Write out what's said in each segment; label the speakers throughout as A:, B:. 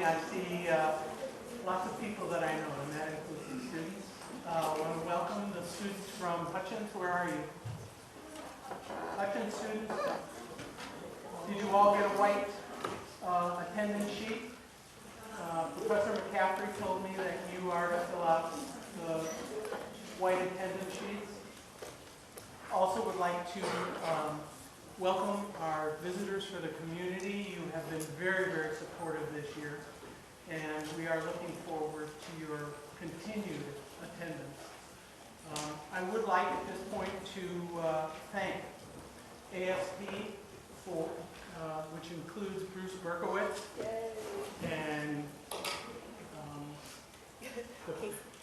A: morning. I see lots of people that I know, and that includes the students. I want to welcome the students from Hutchins. Where are you? Hutchins students, did you all get a white attendance sheet? Professor McCaffrey told me that you are to fill out the white attendance sheets. Also would like to welcome our visitors for the community. You have been very, very supportive this year, and we are looking forward to your continued attendance. I would like at this point to thank ASP for, which includes Bruce Berkowitz and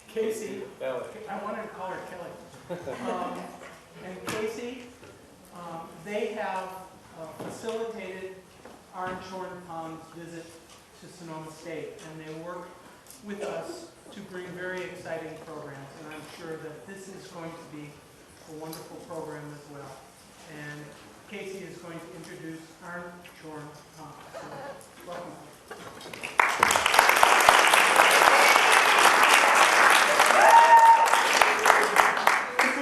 A: Casey. I wanted to call her Kelly. And Casey, they have facilitated our Chorn-Pond's visit to Sonoma State, and they work with us to bring very exciting programs, and I'm sure that this is going to be a wonderful program as well. And Casey is going to introduce our Chorn-Pond. So, welcome.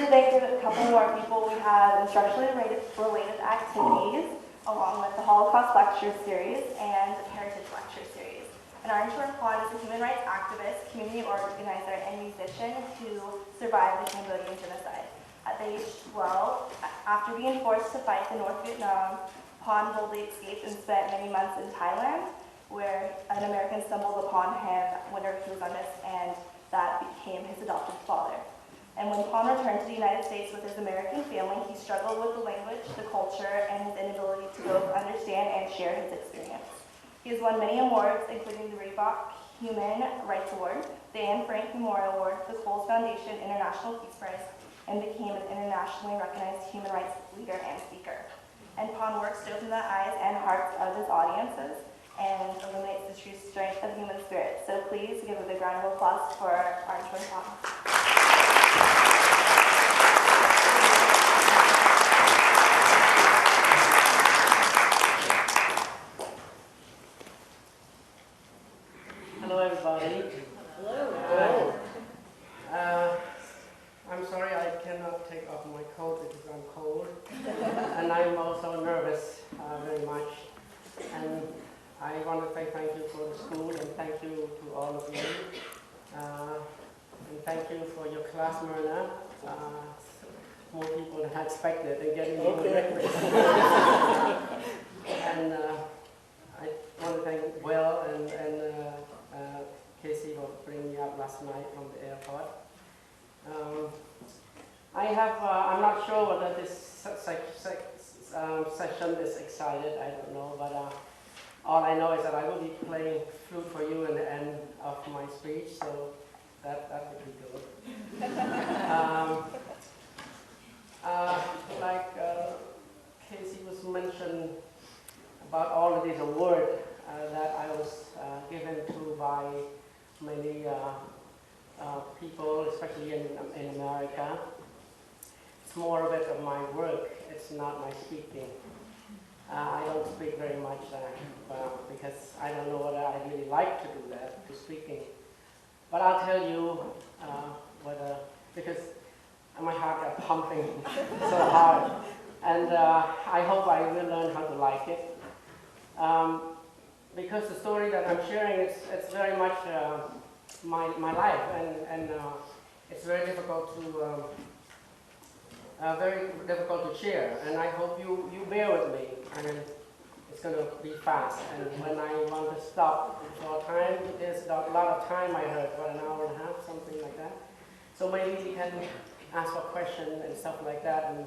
B: Today, to a couple more people, we have instructionally related activities, along with the Holocaust lecture series and the Heritage lecture series. And our Chorn-Pond is a human rights activist, community organizer, and musician who survived the Cambodian genocide. At the age 12, after being forced to fight the North Vietnam, Pond boldly escaped and spent many months in Thailand, where an American stumbled upon him whenever he was on this, and that became his adopted father. And when Pond returned to the United States with his American family, he struggled with the language, the culture, and his inability to both understand and share his experience. He has won many awards, including the Reebok Human Rights Award, the Anne Frank Memorial Award, the Coles Foundation International Peace Prize, and became an internationally recognized human rights leader and speaker. And Pond works to open the eyes and hearts of his audiences and illuminates the true strength of human spirit. So please give a big round of applause for our Chorn-Pond.
C: Hello, everybody.
D: Hello.
C: I'm sorry I cannot take off my coat because I'm cold, and I'm also nervous very much. And I want to say thank you for the school, and thank you to all of you, and thank you for your class, Myrna. More people than I expected in getting you a record. And I want to thank Will and Casey for bringing me up last night from the airport. I'm not sure whether this session is excited, I don't know, but all I know is that I will be playing flute for you in the end of my speech, so that would be good. Like Casey was mentioned about all of these awards that I was given to by many people, especially in America. It's more of it of my work, it's not my speaking. I don't speak very much because I don't know whether I really like to do that, to speaking. But I'll tell you because my heart got pumping so hard. And I hope I will learn how to like it. Because the story that I'm sharing, it's very much my life, and it's very difficult to share. And I hope you bear with me. I mean, it's going to be fast. And when I want to stop for time, there's a lot of time I heard, for an hour and a half, something like that. So maybe you can ask for questions and stuff like that, and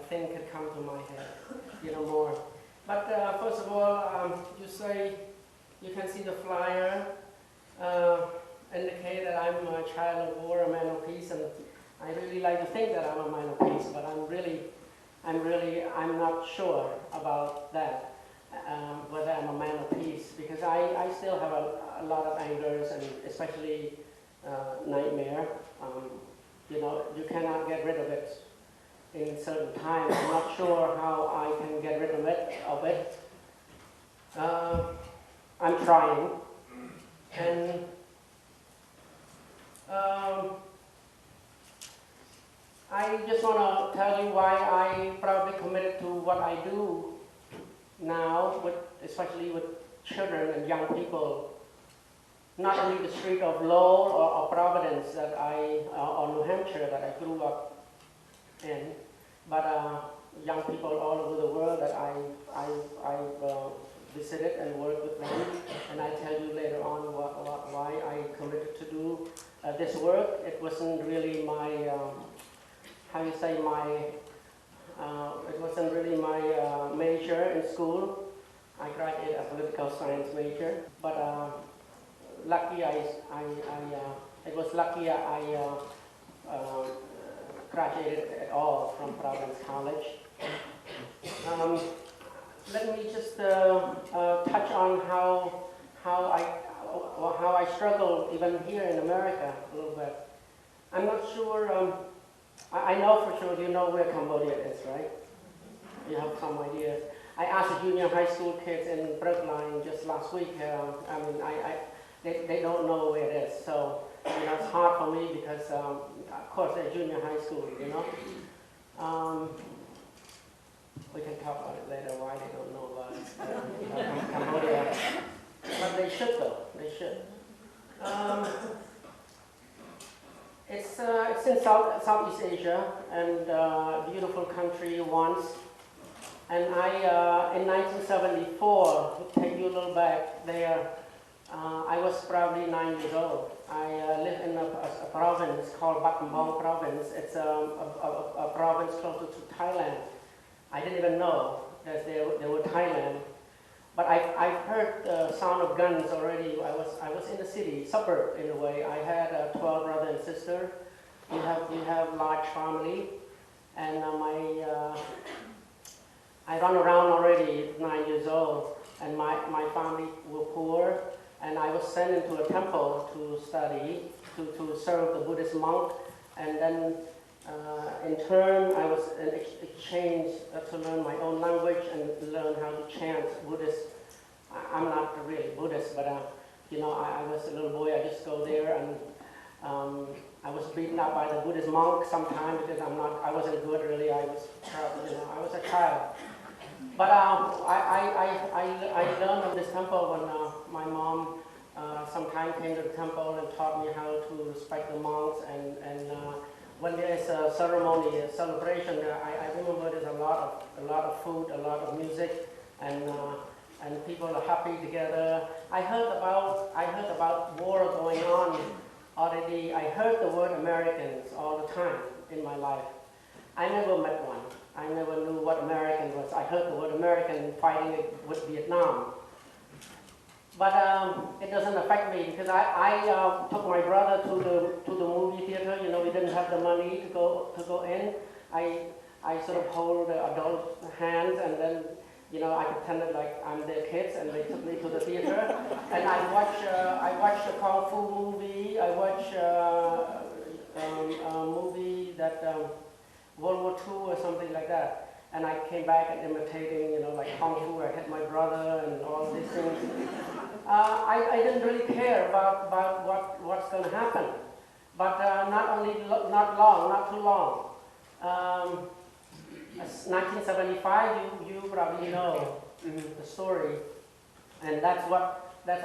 C: things could come to my head, more. But first of all, you can see the flyer, indicate that I'm a child of war, a man of peace, and I really like to think that I'm a man of peace, but I'm not sure about that, whether I'm a man of peace, because I still have a lot of angers, and especially nightmare. You cannot get rid of it in certain time. I'm not sure how I can get rid of it. I'm trying. And I just want to tell you why I proudly committed to what I do now, especially with children and young people. Not only the street of Lowell or Providence or New Hampshire that I grew up in, but young people all over the world that I've visited and worked with them. And I'll tell you later on why I committed to do this work. It wasn't really my, it wasn't really my major in school. I graduated a political science major, but lucky it was lucky I graduated at all from Providence College. Let me just touch on how I struggle even here in America a little bit. I'm not sure. I know for sure you know where Cambodia is, right? You have some ideas. I asked the junior high school kids in Brookline just last week. They don't know where it is, so it's hard for me because, of course, they're junior high school, We can talk about it later, why they don't know about Cambodia. But they should, though. They should. It's in Southeast Asia, and beautiful country once. And in 1974, to take you a little back there, I was probably 9 years old. I lived in a province called Battambang province. It's a province closer to Thailand. I didn't even know that they were Thailand. But I've heard the sound of guns already. I was in the city, suburb in a way. I had 12 brothers and sisters. We have large family, and I run around already 9 years old, and my family were poor, and I was sent into a temple to study, to serve the Buddhist monk, and then in turn I was in exchange to learn my own language and learn how to chant Buddhist. I'm not really Buddhist, but I was a little boy. I just go there, and I was beaten up by the Buddhist monk sometimes because I wasn't good really. I was a child. But I learned of this temple when my mom sometime came to the temple and taught me how to respect the monks. And when there is a ceremony, a celebration, I remember there's a lot of food, a lot of music, and people are happy together. I heard about war going on already. I heard the word Americans all the time in my life. I never met one. I never knew what American was. I heard the word American fighting with Vietnam. But it doesn't affect me because I took my brother to the movie theater. We didn't have the money to go in. I sort of hold the adult hands, and then I pretended like I'm their kids, and they took me to the theater. And I watched a Kung Fu movie. I watched a movie that World War II or something like that. And I came back and imitating, like Kung Fu. I hit my brother and all these things. I didn't really care about what's going to happen. But not too long. 1975, you probably know the story, and that's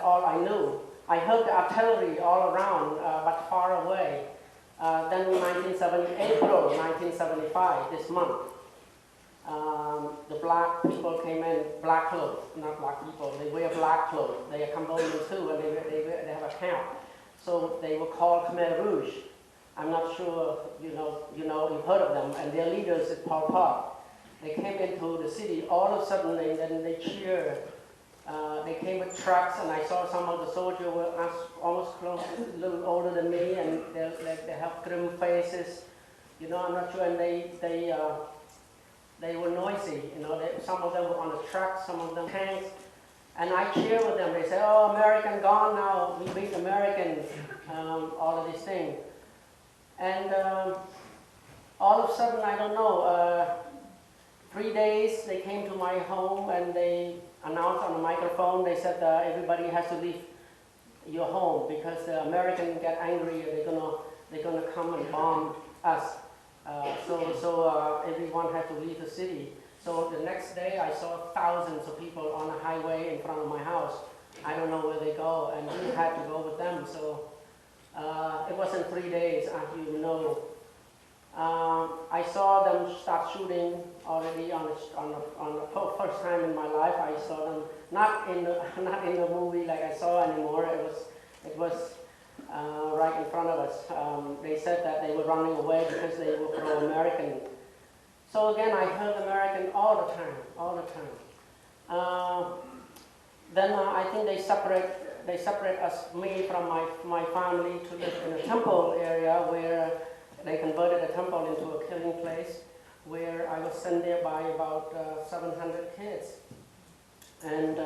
C: all I knew. I heard the artillery all around, but far away. Then April 1975, this month, the black people came in, black clothes, not black people, they wear black clothes. They are Cambodian too, and they have a camp. So they were called Khmer Rouge. I'm not sure you've heard of them, and their leaders is Pol Pot. They came into the city all of a sudden, and then they cheered. They came with trucks, and I saw some of the soldiers were almost close, a little older than me, and they have grim faces. I'm not sure, and they were noisy. Some of them were on the trucks, some of them tanks, and I cheered with them. They said, "Oh, American gone now. We beat Americans." All of these things. And all of a sudden, I don't know, 3 days they came to my home and they announced on the microphone, they said everybody has to leave your home because the Americans get angry and they're gonna come and bomb us. So everyone had to leave the city. So the next day I saw thousands of people on a highway in front of my house. I don't know where they go, and we had to go with them. So it wasn't 3 days, as you know. I saw them start shooting already on the first time in my life. I saw them not in the movie like I saw anymore. It was right in front of us. They said that they were running away because they were pro-American. So again, I heard American all the time. Then I think they separate me from my family to live in a temple area where they converted a temple into a killing place, where I was sent there by about 700 kids. And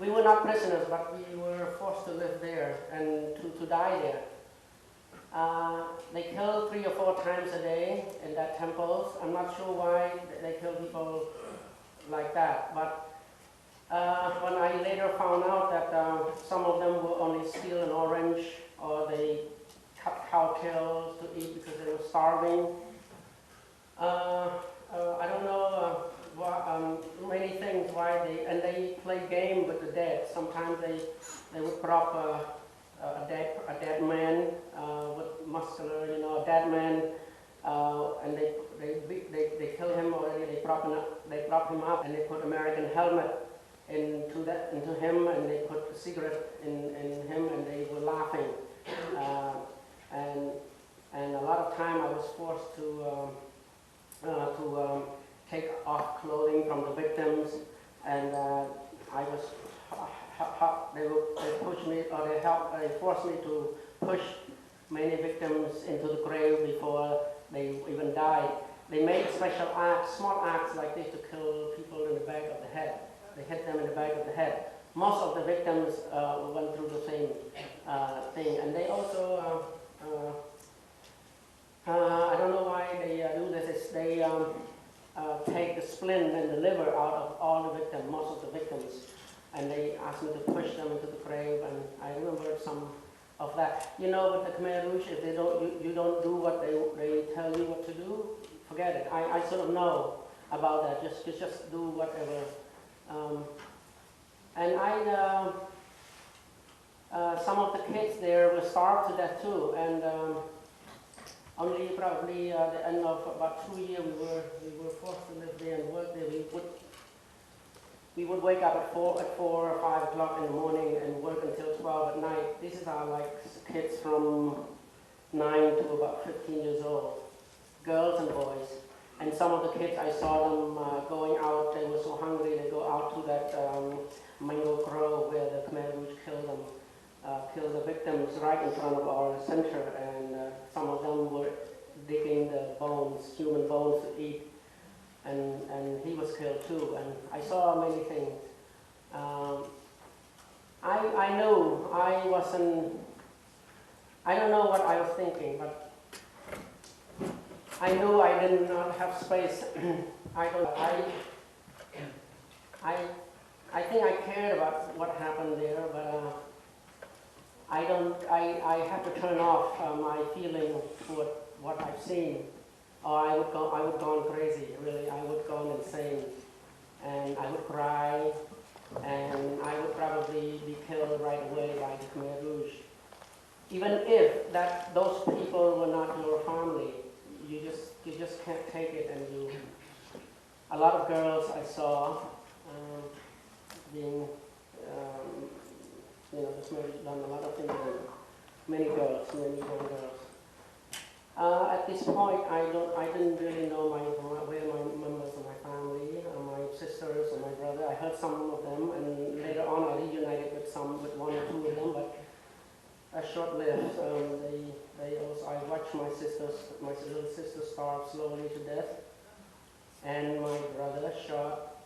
C: we were not prisoners, but we were forced to live there and to die there. They kill 3 or 4 times a day in that temples. I'm not sure why they kill people like that, but when I later found out that some of them will only steal an orange, or they cut cow tails to eat because they were starving. I don't know many things why they play game with the dead. Sometimes they would put up a dead man with muscular, a dead man, and they kill him already. They prop him up and they put American helmet into him, and they put a cigarette in him, and they were laughing. And a lot of time I was forced to take off clothing from the victims, and they pushed me, or they forced me to push many victims into the grave before they even died. They made special acts, small acts like this to kill people in the back of the head. They hit them in the back of the head. Most of the victims went through the same thing, and they also, I don't know why they do this, they take the spleen and the liver out of all the victims, most of the victims, and they asked me to push them into the grave, and I remember some of that. With the Khmer Rouge, if you don't do what they tell you what to do, forget it. I sort of know about that, just do whatever. And some of the kids there were starved to death too, and only probably at the end of about 2 years we were forced to live there and work there. We would wake up at 4 or 5 o'clock in the morning and work until 12 at night. These are kids from 9 to about 15 years old, girls and boys. And some of the kids, I saw them going out. They were so hungry, they go out to that mango grove where the Khmer Rouge killed the victims right in front of our center. And some of them were digging the bones, human bones to eat. And he was killed too. And I saw many things. I knew I wasn't, I don't know what I was thinking, but I knew I did not have space. I think I cared about what happened there, but I have to turn off my feeling for what I've seen, or I would go crazy. Really, I would go insane, and I would cry, and I would probably be killed right away by the Khmer Rouge. Even if those people were not your family. You just can't take it, and a lot of girls I saw being, this marriage done a lot of things to many young girls. At this point, I didn't really know where my members of my family, my sisters and my brother. I heard some of them, and later on I reunited with 1 or 2 of them, but short-lived. I watched my little sister starve slowly to death, and my brother shot.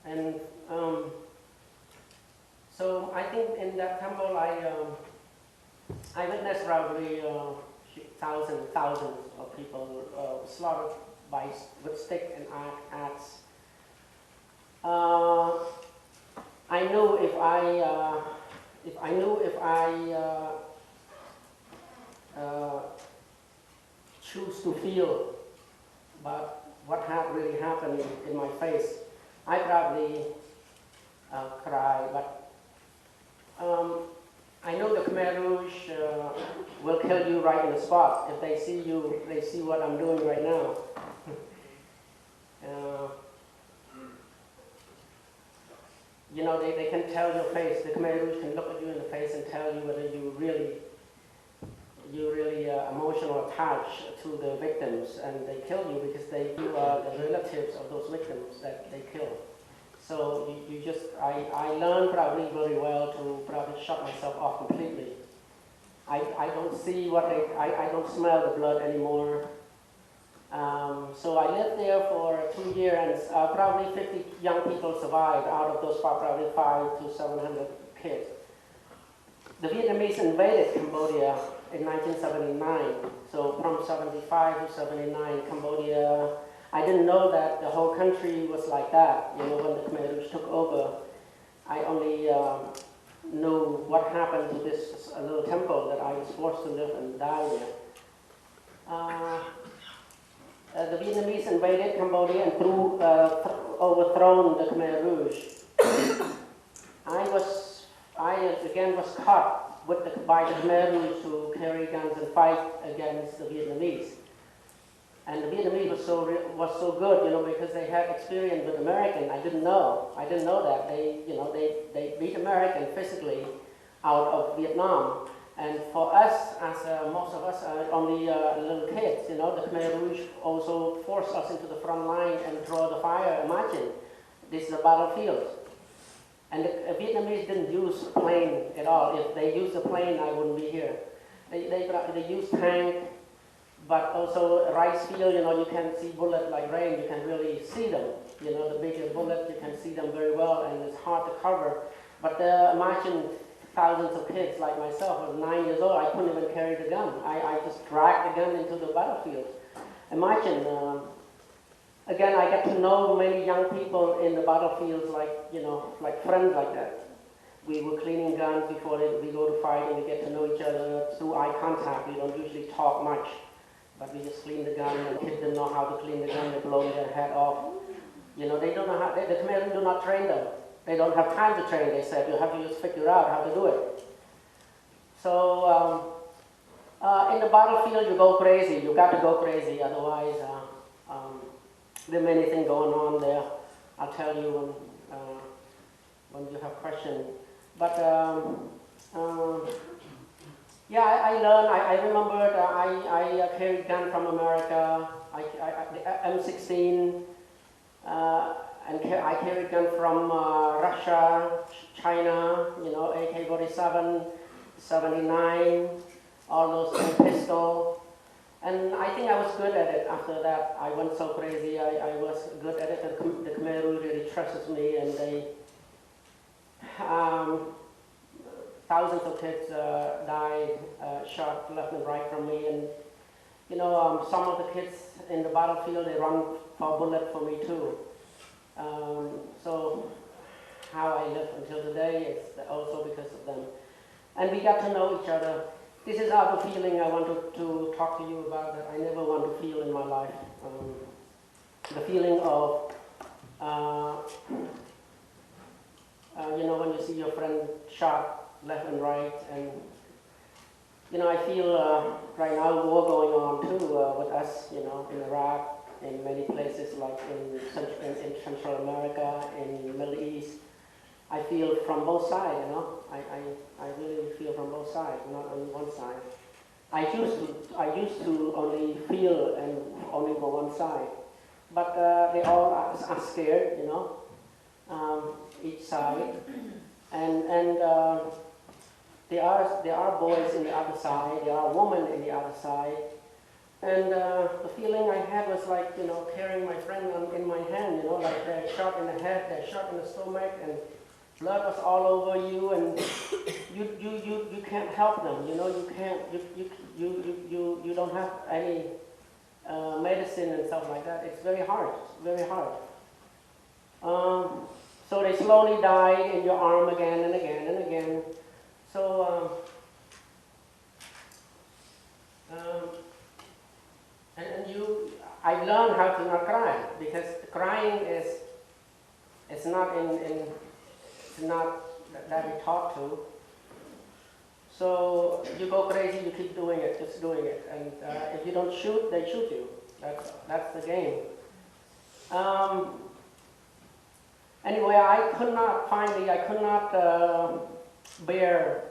C: And so I think in that temple I witnessed probably thousands of people slaughtered with stick and axe. I knew if I knew if I choose to feel about what had really happened in my face, I probably cry. But I know the Khmer Rouge will kill you right in the spot. If they see you, they see what I'm doing right now. You know, they can tell your face. The Khmer Rouge can look at you in the face and tell you whether you're really emotional attached to the victims, and they kill you because you are the relatives of those victims that they kill. So I learned probably very well to probably shut myself off completely. I don't see I don't smell the blood anymore. So I lived there for 2 years, and probably 50 young people survived out of those probably 500 to 700 kids. The Vietnamese invaded Cambodia in 1979. So from 75 to 79, Cambodia, I didn't know that the whole country was like that. You know, when the Khmer Rouge took over, I only knew what happened to this little temple that I was forced to live and die there. The Vietnamese invaded Cambodia and overthrown the Khmer Rouge. I again was caught by the Khmer Rouge to carry guns and fight against the Vietnamese. And the Vietnamese was so good, you know, because they had experience with American. I didn't know that they beat American physically out of Vietnam. And for us, most of us are only little kids, you know, the Khmer Rouge also forced us into the front line and draw the fire. Imagine, this is a battlefield. And the Vietnamese didn't use a plane at all. If they used a plane, I wouldn't be here. They used tank, but also rice field, you know, you can see bullets like rain, you can really see them. You know, the bigger bullets, you can see them very well, and it's hard to cover. But imagine thousands of kids like myself. I was 9 years old, I couldn't even carry the gun. I just dragged the gun into the battlefield. Imagine, again, I got to know many young people in the battlefields like friends like that. We were cleaning guns before we go to fight, and we get to know each other through eye contact. We don't usually talk much, but we just clean the gun, and kids didn't know how to clean the gun. They blow their head off. You know, they don't know how, the Khmer do not train them. They don't have time to train, they said. You have to just figure out how to do it. So in the battlefield, you go crazy. You got to go crazy, otherwise there are many things going on there. I'll tell you when you have questions. But yeah, I learned. I remember that I carried gun from America. M16. And I carried gun from Russia, China, you know, AK-47, 79, all those, and pistol. And I think I was good at it. After that, I went so crazy. I was good at it. The Khmer Rouge really trusted me, and they, thousands of kids died, shot left and right from me. And you know, some of the kids in the battlefield, they run for a bullet for me too. So how I live until today is also because of them. And we got to know each other. This is other feeling I want to talk to you about that I never want to feel in my life. The feeling of, you know, when you see your friend shot left and right, and you know, I feel right now war going on too with us, you know, in Iraq, in many places like in Central America, in the Middle East. I feel from both sides, you know. I really feel from both sides, not on one side. I used to only feel and only for one side, but they all are scared, you know, each side, and there are boys in the other side, there are women in the other side. And the feeling I had was like, you know, carrying my friend in my hand, you know, like they're shot in the head, they're shot in the stomach, and blood was all over you, and you can't help them, you know, you can't, you don't have any medicine and stuff like that. It's very hard, very hard. So they slowly died in your arm again and again and again. So, I learned how to not cry, because crying it's not it's not that we taught to. So you go crazy, you keep doing it, just doing it, and if you don't shoot, they shoot you. That's the game. Anyway, I could not bear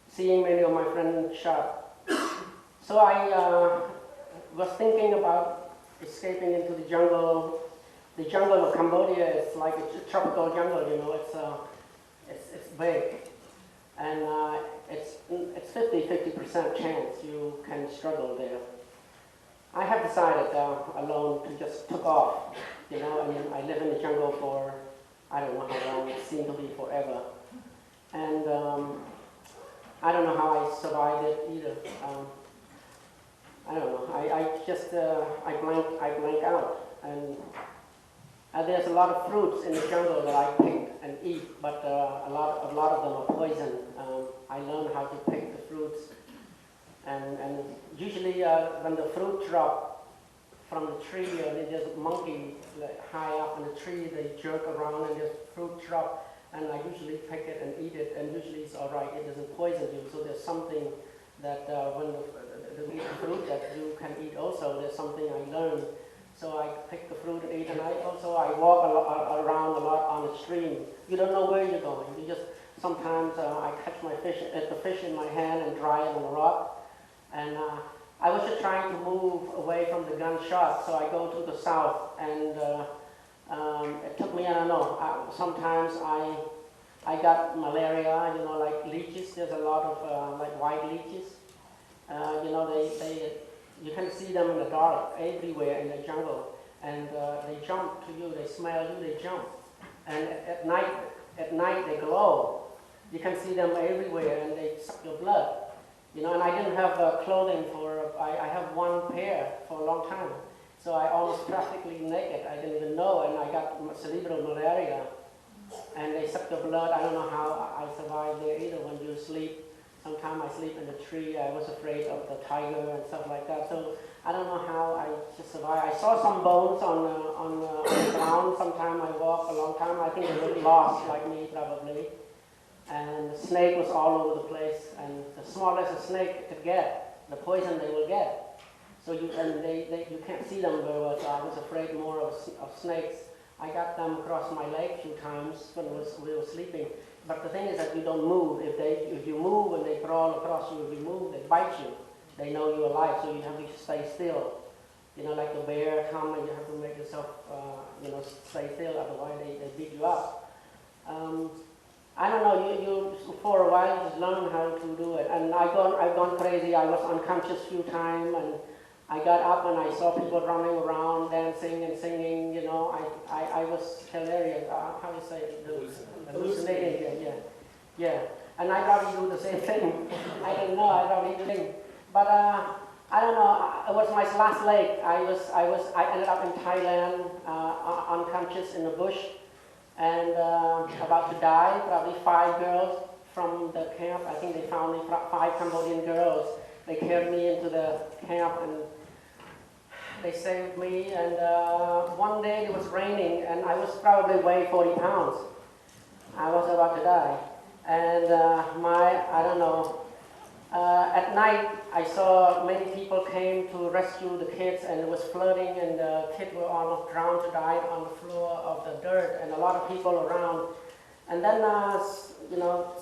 C: seeing many of my friends shot. So I was thinking about escaping into the jungle. The jungle of Cambodia is like a tropical jungle, you know. It's big, and it's 50% chance you can struggle there. I have decided alone to just took off, you know. I mean, I live in the jungle for I don't know how long. It seemed to be forever, and I don't know how I survived it either. I don't know. I just I blank out, and there's a lot of fruits in the jungle that I pick and eat, but a lot of them are poison. I learned how to pick the fruits, and usually when the fruit drop from the tree, there's a monkey like, high up in the tree. They jerk around and there's fruit drop, and I usually pick it and eat it, and usually it's all right. It doesn't poison you. So there's something that when the fruit that you can eat also, there's something I learned. So I pick the fruit and eat, and I walk around a lot on the stream. You don't know where you're going. You just sometimes I catch the fish in my hand and dry it on a rock. And I was just trying to move away from the gunshot, so I go to the south, and it took me, I don't know. Sometimes I got malaria, you know, like leeches. There's a lot of like white leeches. You know, you can see them in the dark everywhere in the jungle, and they jump to you. They smell you. They jump, and at night they glow. You can see them everywhere, and they suck your blood. You know, and I didn't have clothing I have one pair for a long time, so I almost practically naked. I didn't even know, and I got cerebral malaria, and they suck your blood. I don't know how I survived there either. When you sleep. Sometimes I sleep in the tree. I was afraid of the tiger and stuff like that. So I don't know how I just survived. I saw some bones on the ground. Sometimes I walk a long time. I think they were lost like me probably. And the snake was all over the place. And the smallest a snake could get, the poison they will get. So you can't see them very well. So I was afraid more of snakes. I got them across my leg a few times when we were sleeping. But the thing is that you don't move. If you move and they crawl across you, if you move, they bite you. They know you're alive, so you have to stay still. You know, like a bear come and you have to make yourself, you know, stay still. Otherwise, they beat you up. I don't know. You for a while you just learn how to do it. And I've gone crazy. I was unconscious a few times, and I got up and I saw people running around, dancing and singing. You know, I was hilarious. How do you say it? Hallucinating. Yeah. And I probably do the same thing. I didn't know. I probably do the same. But I don't know. It was my last leg. I ended up in Thailand, unconscious in the bush, and about to die. Probably 5 girls from the camp. I think they found me 5 Cambodian girls. They carried me into the camp and they saved me. And one day it was raining, and I was probably weighed 40 pounds. I was about to die, and I don't know. At night, I saw many people came to rescue the kids, and it was flooding, and the kids were almost drowned to die on the floor of the dirt, and a lot of people around. And then, you know,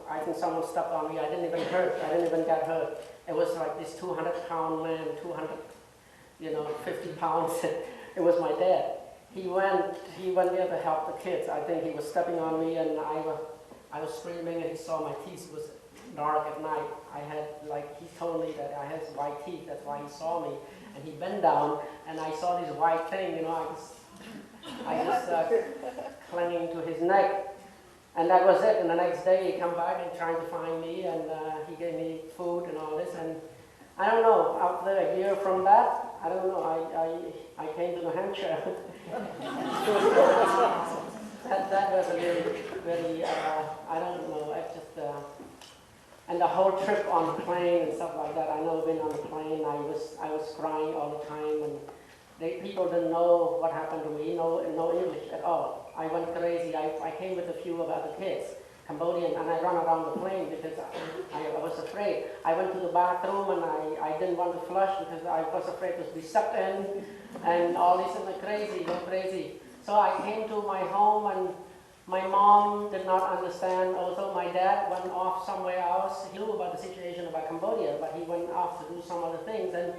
C: I think someone stepped on me. I didn't even get hurt. It was like this 200-pound man, 50 pounds. It was my dad. He went there to help the kids. I think he was stepping on me, and I was screaming, and he saw my teeth. It was dark at night. He told me that I had white teeth. That's why he saw me. And he bent down, and I saw this white thing. You know, I just clinging to his neck. And that was it. And the next day he came back and trying to find me, and he gave me food and all this. And I don't know, after a year from that, I don't know, I came to New Hampshire. that was a very, I don't know, I just, And the whole trip on the plane and stuff like that, I never been on a plane. I was crying all the time, and people didn't know what happened to me, no English at all. I went crazy. I came with a few of other kids, Cambodian, and I ran around the plane because I was afraid. I went to the bathroom and I didn't want to flush because I was afraid to be sucked in, and all this and go crazy. So I came to my home, and my mom did not understand. Also, my dad went off somewhere else. He knew about the situation about Cambodia, but he went off to do some other things. And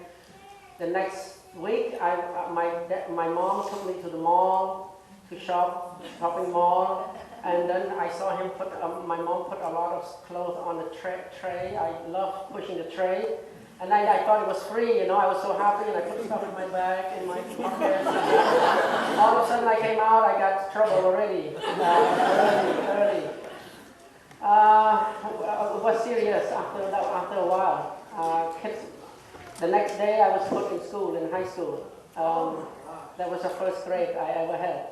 C: the next week, my mom took me to the mall to shopping mall, and then I saw him my mom put a lot of clothes on the tray. I love pushing the tray. And I thought it was free, I was so happy, and I put stuff in my bag, in my pocket. All of a sudden I came out, I got trouble already, early. It was serious after a while. The next day I was put in school, in high school. That was the first grade I ever had.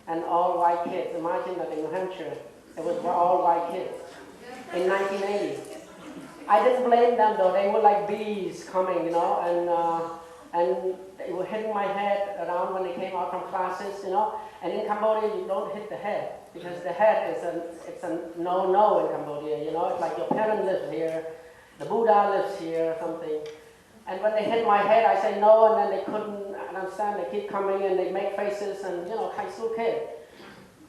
C: And all white kids. Imagine that in New Hampshire, it was all white kids. In 1980. I didn't blame them though. They were like bees coming, and they were hitting my head around when they came out from classes, And in Cambodia, you don't hit the head because the head it's a no-no in Cambodia, It's like your parent lives here, the Buddha lives here, or something. And when they hit my head, I say no, and then they couldn't understand. They keep coming and they make faces, and high school kid.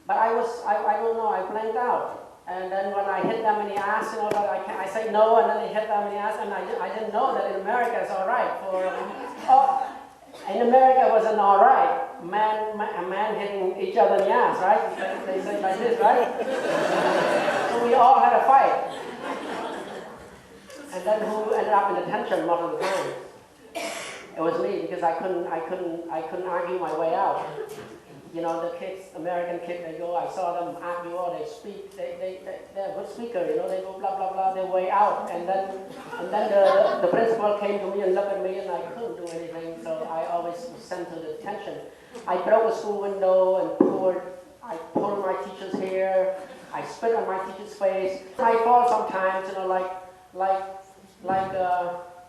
C: But I don't know. I blanked out. And then when I hit them in the ass, I say no, and then they hit them in the ass, and I didn't know that in America it's all right. In America it wasn't all right. A man hitting each other in the ass, right? They say like this, right? So we all had a fight. And then who ended up in detention most of the time? It was me, because I couldn't argue my way out. The kids, American kids, they go, I saw them argue or they speak, they're a good speaker, they go blah, blah, blah, their way out. And then the principal came to me and looked at me, and I couldn't do anything, so I always was sent to detention. I broke a school window and I pulled my teacher's hair, I spit on my teacher's face. I fall sometimes,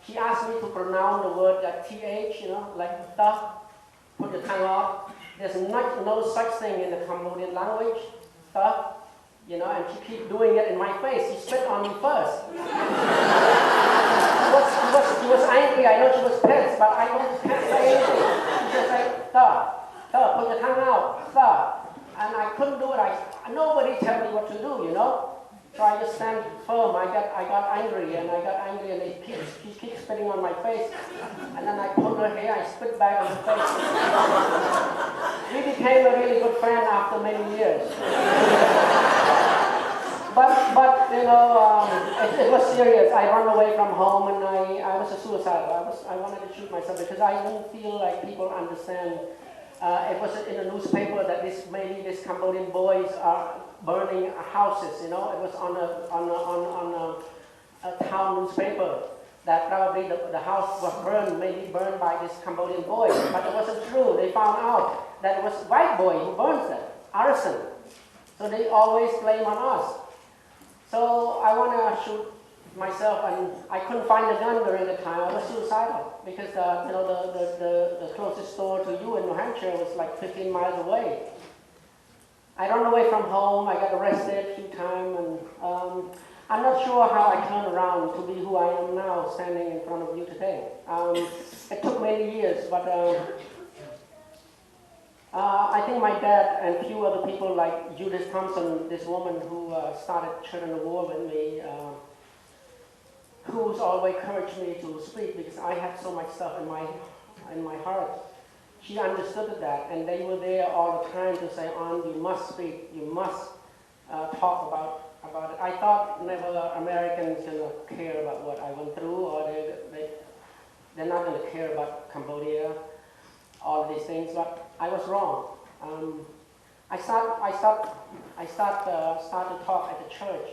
C: she asked me to pronounce the word like TH, like the, put your tongue off. There's no such thing in the Cambodian language, and she keep doing it in my face. She spit on me first. She was angry, I know she was pissed, but I can't say anything. She just like, put your tongue out, and I couldn't do it. Nobody tell me what to do, So I just stand firm. I got angry, and she keeps spitting on my face. And then I pulled her hair, I spit back on her face. We became a really good friend after many years. But it was serious. I ran away from home, and I was a suicidal. I wanted to shoot myself because I didn't feel like people understand. It was in the newspaper that maybe these Cambodian boys are burning houses. It was on a town newspaper that probably the house was maybe burned by this Cambodian boy. But it wasn't true. They found out that it was a white boy who burns it, arson. So they always blame on us. So I want to shoot myself, and I couldn't find a gun during the time. I was suicidal because the closest store to you in New Hampshire was like 15 miles away. I ran away from home. I got arrested a few times, and I'm not sure how I turned around to be who I am now, standing in front of you today. It took many years, but I think my dad and a few other people like Judith Thompson, this woman who started Children of War with me, who's always encouraged me to speak because I had so much stuff in my heart. She understood that, and they were there all the time to say, "On, you must speak. You must talk about it." I thought never Americans gonna care about what I went through, or they're not gonna care about Cambodia, all of these things. But I was wrong. I started to talk at the church.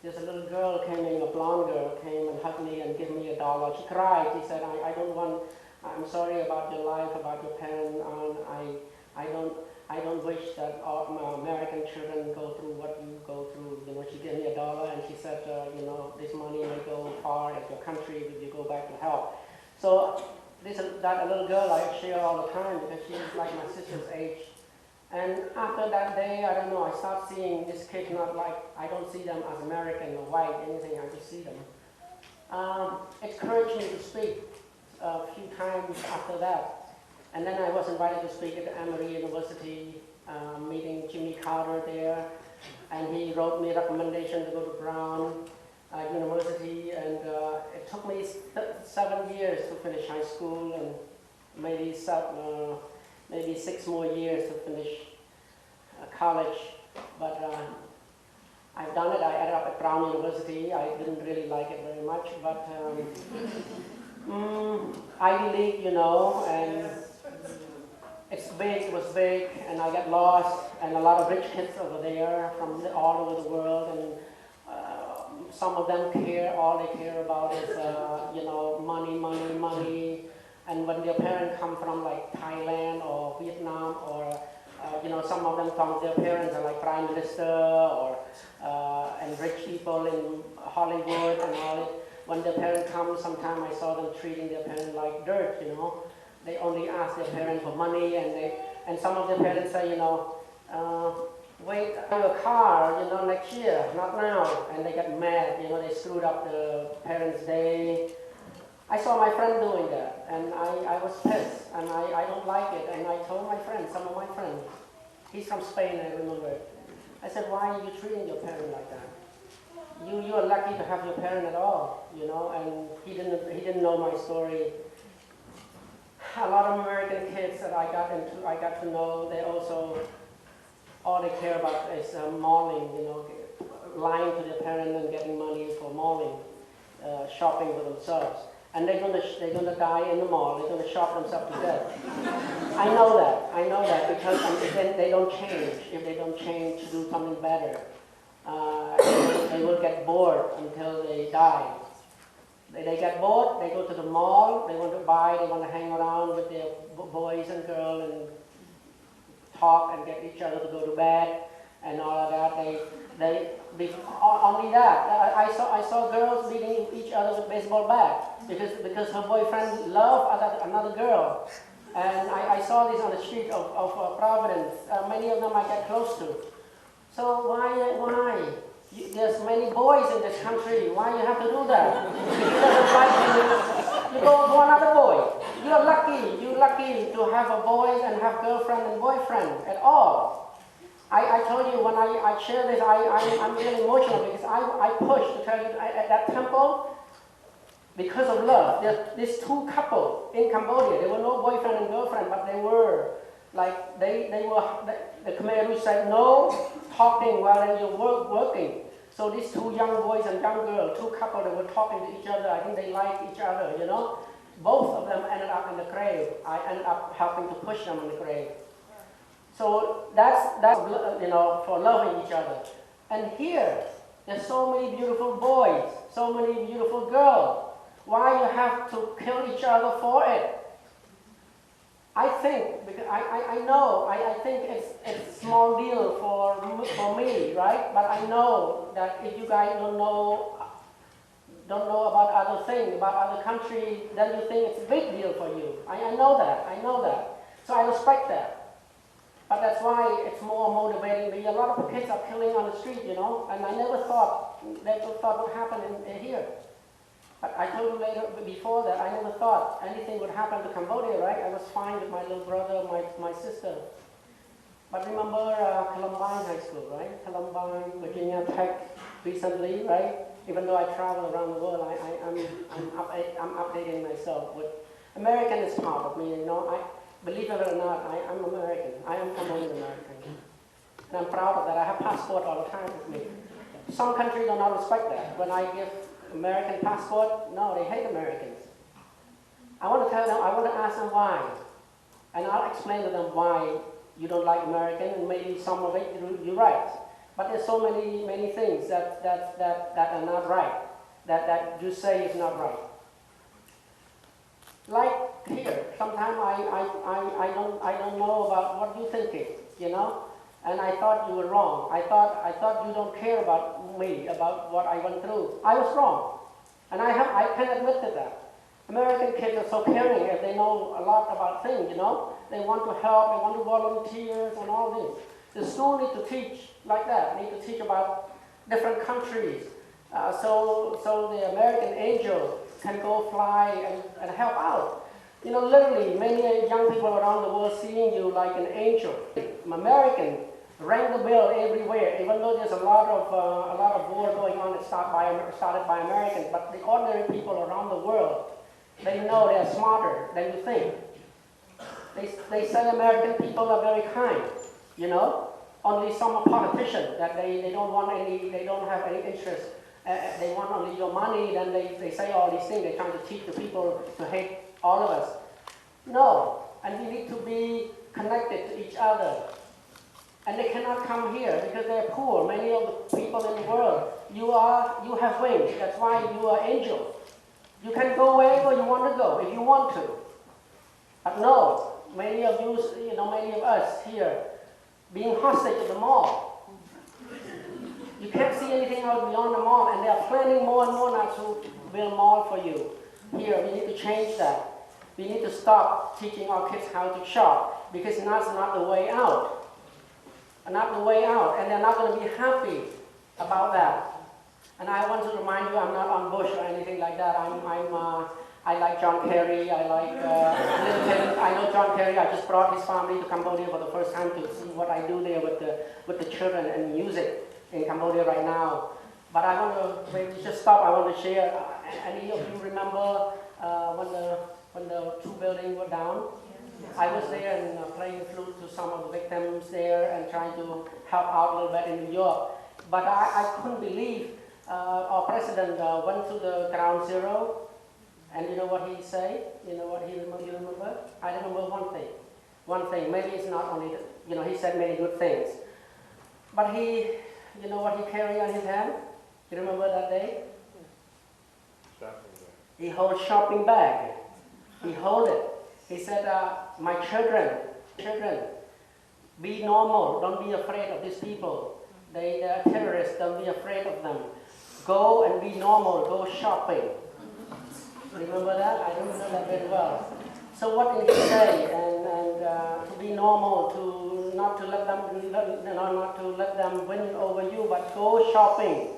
C: There's a little girl came in, a blonde girl came and hugged me and gave me $1. She cried. She said, I'm sorry about your life, about your parents. I don't wish that all American children go through what you go through. You know, she gave me $1 and she said, you know, this money may go far at your country if you go back to help. So that little girl I share all the time because she's like my sister's age. And after that day, I don't know, I start seeing this kid not like, I don't see them as American or white, anything, I just see them. It encouraged me to speak a few times after that. And then I was invited to speak at Emory University, meeting Jimmy Carter there. And he wrote me a recommendation to go to Brown University. And it took me 7 years to finish high school and maybe 6 more years to finish college. But I've done it. I ended up at Brown University. I didn't really like it very much, but Ivy League, you know, and it's big, it was big, and I got lost, and a lot of rich kids over there from all over the world, and some of them all they care about is, you know, money, money, money. And when their parents come from like Thailand or Vietnam or, you know, some of them come, their parents are like prime minister or, and rich people in Hollywood and all it. When their parents come, sometimes I saw them treating their parents like dirt, you know. They only ask their parents for money and some of their parents say, you know, wait, buy a car, you know, next year, not now. And they get mad, you know, they screwed up the parents' day. I saw my friend doing that, and I was pissed, and I don't like it, and I told my friend, some of my friends, he's from Spain, I remember. I said, why are you treating your parent like that? You are lucky to have your parent at all, you know, and he didn't know my story. A lot of American kids that I got to know, they also, all they care about is mauling, you know, lying to their parents and getting money for mauling, shopping for themselves. And they're gonna die in the mall. They're gonna shop themselves to death. I know that because if they don't change. If they don't change to do something better, they will get bored until they die. They get bored. They go to the mall. They want to buy. They want to hang around with their boys and girls and talk and get each other to go to bed and all of that. Only that. I saw girls beating each other with baseball bats because her boyfriend loved another girl. And I saw this on the street of Providence. Many of them I get close to. So why? There's many boys in this country. Why you have to do that? If he doesn't like you go to another boy. You're lucky to have a boy and have girlfriend and boyfriend at all. I told you when I share this, I'm really emotional because I pushed to tell you at that temple because of love. There's these two couples in Cambodia. They were no boyfriend and girlfriend, but they were like the Khmer Rouge said no talking while you're working. So these two young boys and young girls, two couples, they were talking to each other. I think they liked each other, you know. Both of them ended up in the grave. I ended up helping to push them in the grave. So that's you know, for loving each other. And here, there's so many beautiful boys, so many beautiful girls. Why you have to kill each other for it? I think, because I think it's a small deal for me, right? But I know that if you guys don't know about other things, about other countries, then you think it's a big deal for you. I know that. So I respect that. But that's why it's more motivating me. A lot of kids are killing on the street, you know, and I never thought would happen in here. But I told you before that I never thought anything would happen to Cambodia, right? I was fine with my little brother, my sister. But remember Columbine High School, right? Columbine, Virginia Tech, recently, right? Even though I travel around the world, I'm updating myself with American is part of me, you know. Believe it or not, I'm American. I am Cambodian American. And I'm proud of that. I have passport all the time with me. Some countries do not respect that. When I give American passport, no, they hate Americans. I want to tell them, I want to ask them why. And I'll explain to them why you don't like American, and maybe some of it you're right. But there's so many things that are not right, that you say is not right. Like here Sometimes I don't know about what you're thinking, you know? And I thought you were wrong. I thought you don't care about me, about what I went through. I was wrong. And I can admit to that. American kids are so caring if they know a lot about things, you know? They want to help, they want to volunteer and all this. The school need to teach like that, need to teach about different countries. So the American angel can go fly and help out. You know, literally, many young people around the world seeing you like an angel. American rang the bell everywhere, even though there's a lot of war going on that started by Americans, but the ordinary people around the world, they know they're smarter than you think. They say American people are very kind, you know. Only some politicians that they don't want any, they don't have any interest. They want only your money. Then they say all these things. They're trying to teach the people to hate all of us. No, and we need to be connected to each other. And they cannot come here because they're poor. Many of the people in the world, you have wings. That's why you are angels. You can go wherever you want to go if you want to. But no, many of you, many of us here, being hostage at the mall. You can't see anything out beyond the mall, and they are planning more and more now to build a mall for you. Here, we need to change that. We need to stop teaching our kids how to shop, because that's not the way out. Not the way out, and they're not going to be happy about that. And I want to remind you, I'm not on Bush or anything like that. I like John Kerry. I like Lincoln. I know John Kerry. I just brought his family to Cambodia for the first time to see what I do there with the children and music in Cambodia right now. But I want to just stop. I want to share. Any of you remember when the two buildings were down? I was there and playing flute to some of the victims there and trying to help out a little bit in New York. But I couldn't believe our president went to the ground zero. And you know what he say? You know what he remember? I remember one thing. One thing. Maybe it's not only, he said many good things. But you know what he carried on his hand? You remember that day?
E: Shopping bag.
C: He held shopping bag. He held it. He said, my children, be normal. Don't be afraid of these people. They are terrorists. Don't be afraid of them. Go and be normal. Go shopping. Remember that? I remember that very well. So what did he say? And to be normal, to not to let them win over you, but go shopping.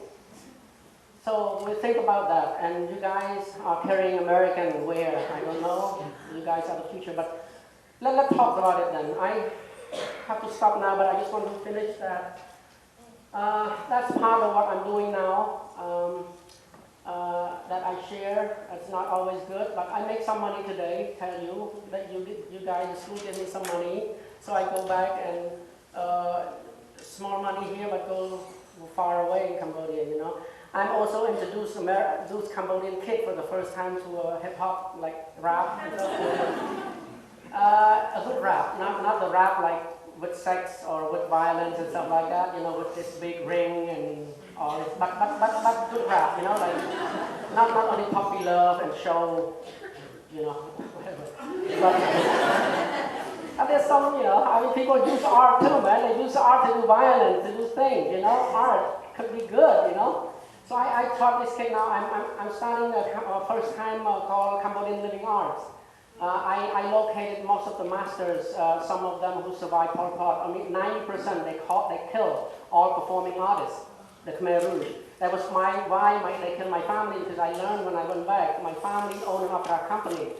C: So we think about that. And you guys are carrying American wear. I don't know. You guys are the future, but let's talk about it then. I have to stop now, but I just want to finish that. That's part of what I'm doing now. That I share. It's not always good, but I make some money today. Tell you that you guys, the school give me some money, so I go back and small money here, but go far away in Cambodia. I'm also introduced Cambodian kid for the first time to hip hop, like rap. A good rap, not the rap like with sex or with violence and stuff like that. With this big ring and all this, but good rap. Like not only puppy love and show, whatever. But there's some, people use art too, man. They use art to do violence, to do things. Art could be good. So I taught this kid now. I'm starting a first time called Cambodian Living Arts. I located most of the masters, some of them who survived Pol Pot. 90% they killed all performing artists, the Khmer Rouge. That was why they killed my family, because I learned when I went back, my family owned an opera company.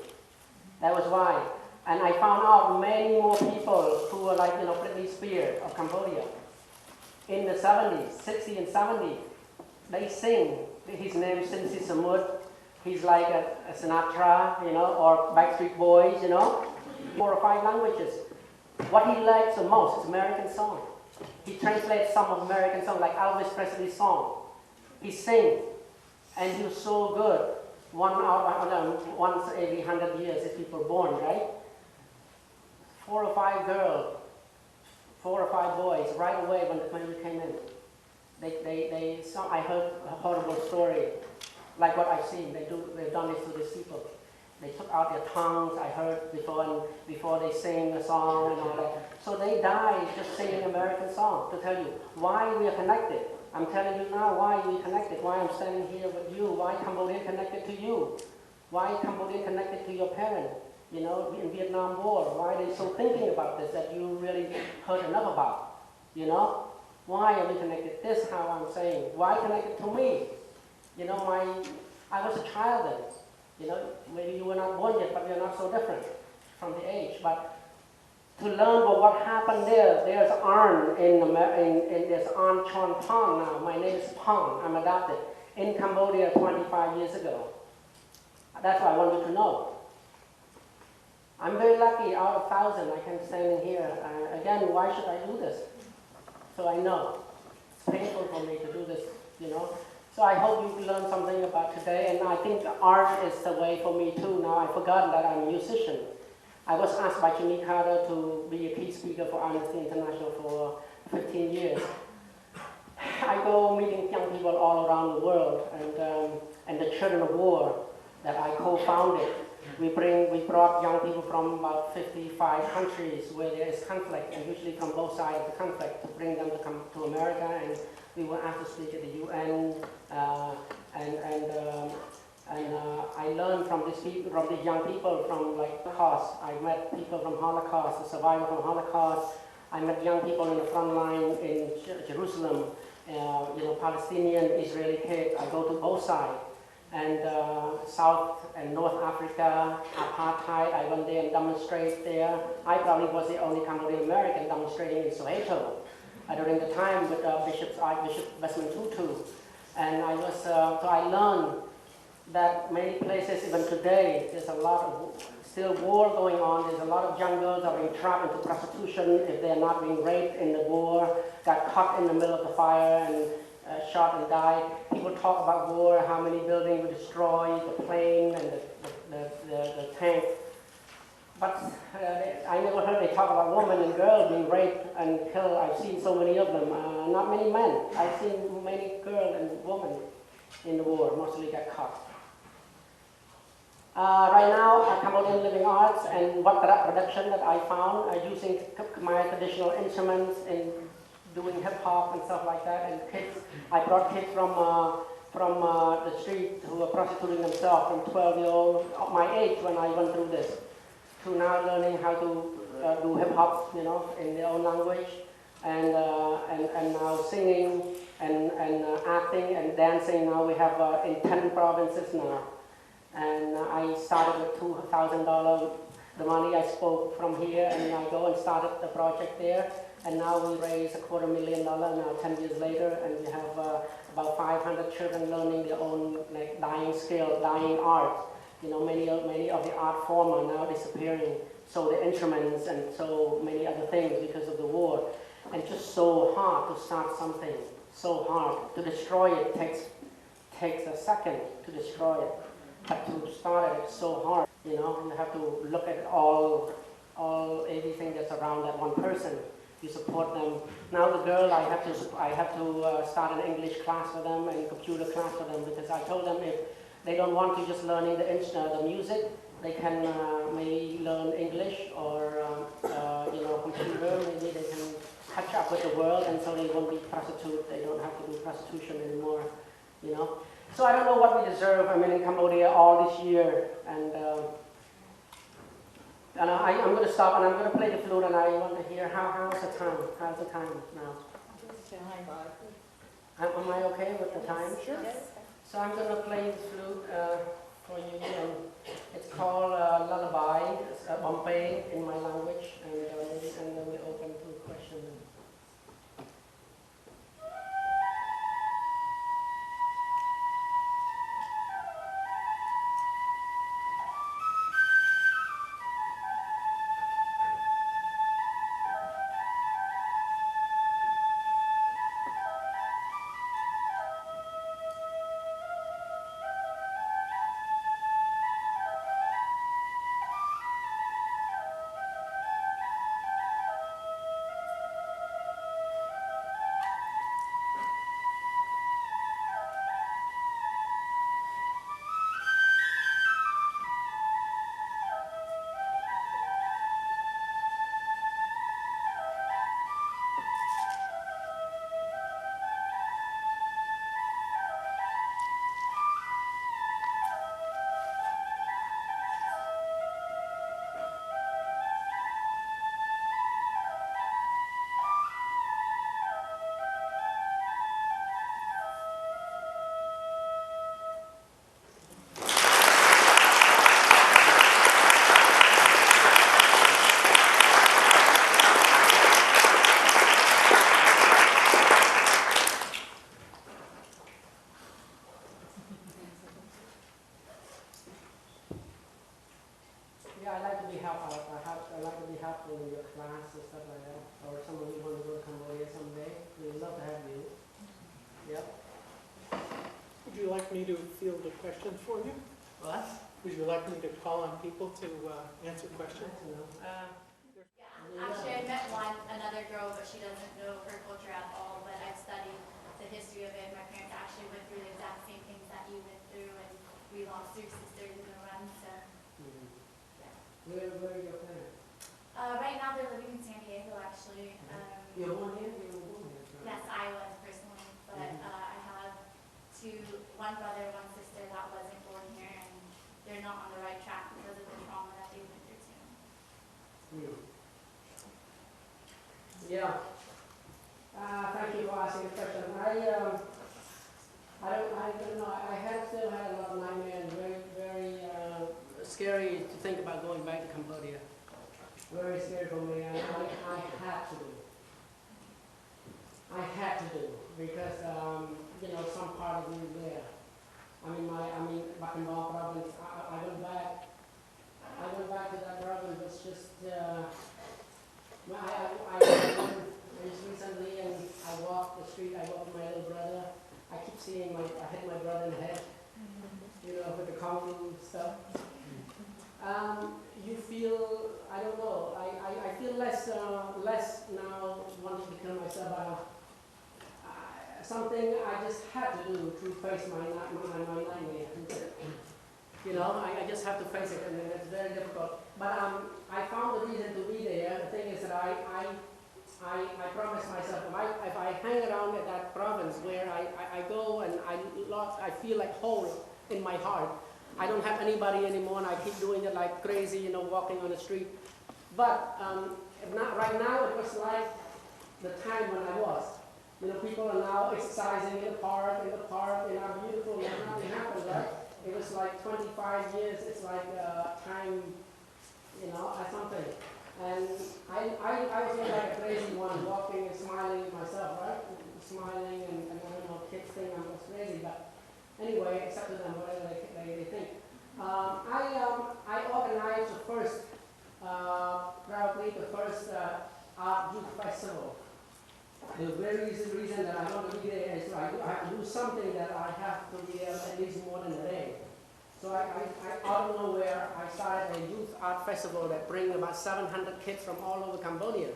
C: That was why. And I found out many more people who were like, Britney Spears of Cambodia. In the 70s, 60s and 70s, they sing. His name is Sin Si Samud. He's like a Sinatra, or Backstreet Boys, 4 or 5 languages. What he likes the most is American song. He translates some of American songs, like Elvis Presley's song. He sings, and he's so good. Once every 100 years, if people are born, right? 4 or 5 girls, 4 or 5 boys, right away when we came in. I heard a horrible story, like what I've seen. They've done this to these people. They took out their tongues, I heard before they sing the song and all that. So they died just singing American songs to tell you why we are connected. I'm telling you now why we connected, why I'm standing here with you, why Cambodia connected to you, why Cambodia connected to your parents, you know, in Vietnam War, why they so thinking about this that you really heard enough about, you know? Why are we connected? This is how I'm saying. Why connected to me? You know, I was a child then. You know, maybe you were not born yet, but we are not so different from the age. But to learn about what happened there, there's Arn there's Arn Chorn-Pond now. My name is Pong. I'm adopted in Cambodia 25 years ago. That's what I want you to know. I'm very lucky. Out of 1,000, I can stand in here. Again, why should I do this? So I know it's painful for me to do this. You know. So I hope you learned something about today, and I think art is the way for me too. Now I've forgotten that I'm a musician. I was asked by Jimmy Carter to be a key speaker for Amnesty International for 15 years. I go meeting young people all around the world, and the Children of War that I co-founded. We brought young people from about 55 countries where there is conflict, and usually from both sides of the conflict, to bring them to come to America, and we were asked to speak at the UN, I learned from these young people from like Holocaust. I met people from Holocaust, the survivor from Holocaust. I met young people in the front line in Jerusalem, you know, Palestinian, Israeli kids. I go to both sides. And South and North Africa, apartheid, I went there and demonstrated there. I probably was the only Cambodian American demonstrating in Soweto during the time with Archbishop Desmond Tutu. And I was, so I learned that many places, even today, there's a lot of still war going on. There's a lot of young girls are being trapped into prostitution if they're not being raped in the war, got caught in the middle of the fire and shot and died. People talk about war, how many buildings were destroyed, the plane and the tank. But I never heard they talk about women and girls being raped and killed. I've seen so many of them. Not many men. I've seen many girls and women in the war, mostly got caught. Right now, Cambodian living arts and what production that I found using my traditional instruments in doing hip hop and stuff like that. And kids, I brought kids from the street who were prostituting themselves, from 12-year-old, my age when I went through this, to now learning how to do hip hop, you know, in their own language, and now singing and acting and dancing. Now we have in 10 provinces now. And I started with $2,000, the money I spoke from here, and I go and started the project there. And now we raise $250,000 now 10 years later, and we have about 500 children learning their own like dying skill, dying art. You know, many of the art forms are now disappearing. So the instruments and so many other things because of the war. And just so hard to start something, so hard. To destroy it takes a second to destroy it. But to start it, it's so hard. You know, you have to look at all everything that's around that one person. You support them. Now the girl, I have to start an English class for them and computer class for them, because I told them if they don't want to just learning the music, they can maybe learn English or you know, computer. Maybe they can catch up with the world, and so they won't be prostitute. They don't have to do prostitution anymore. You know. So I don't know what we deserve. I mean, in Cambodia all this year, and I'm going to stop and I'm going to play the flute, and I want to hear how's the time? How's the time now? Am I okay with the time?
D: Sure.
C: So I'm going to play the flute for you, and it's called Lullaby. It's Bombay in my language, and then we open to questions. I like to be helpful. I like to be helpful in your class and stuff like that. Or someone who wants to go to Cambodia someday. We'd love to have you. Yep.
F: Would you like me to field a question for you?
C: What?
F: Would you like me to call on people to answer questions?
B: Yeah, actually I met another girl, but she doesn't know her culture at all, but I've studied the history of it. My parents actually went through the exact same things that you went through, and we lost 3 sisters in a run, so, yeah.
C: Where are your parents?
B: Right now they're living in San Diego, actually.
C: You're born here? You were born here? Right?
B: Yes, I was personally, but I have one brother, one sister that wasn't born here, and they're not on the right track because of the trauma that they went through too.
C: Yeah. Thank you for asking the question. I don't know. I have still had a lot of nightmares. Very, very scary to think about going back to Cambodia. Very scary for me. I had to do. I had to do because you know, some part of me is there. I mean, back in Bang province, I went back. I went back to that province. It's just I just recently, and I walked the street. I walked with my little brother. I keep seeing I hit my brother in the head. You know, with the kung fu stuff. You feel, I don't know, I feel less now wanting to kill myself. Something I just had to do to face my nightmare. You know, I just have to face it, and it's very difficult. But I found the reason to be there. The thing is that I promised myself, if I hang around at that province where I go and I feel like whole in my heart. I don't have anybody anymore, and I keep doing it like crazy, you know, walking on the street. But right now, it was like the time when I was. You know, people are now exercising in the park, and how beautiful, nothing happened, right? It was like 25 years, it's like time, you know, or something. And I was like a crazy one, walking and smiling at myself, right? Smiling, and I don't know, kids think I'm just crazy, but anyway, it's up to them, whatever they think. I organized the first, probably the first art youth festival. The very reason that I want to be there is I have to do something that I have to be there at least more than a day. So I out of nowhere, I started a youth art festival that brings about 700 kids from all over Cambodia.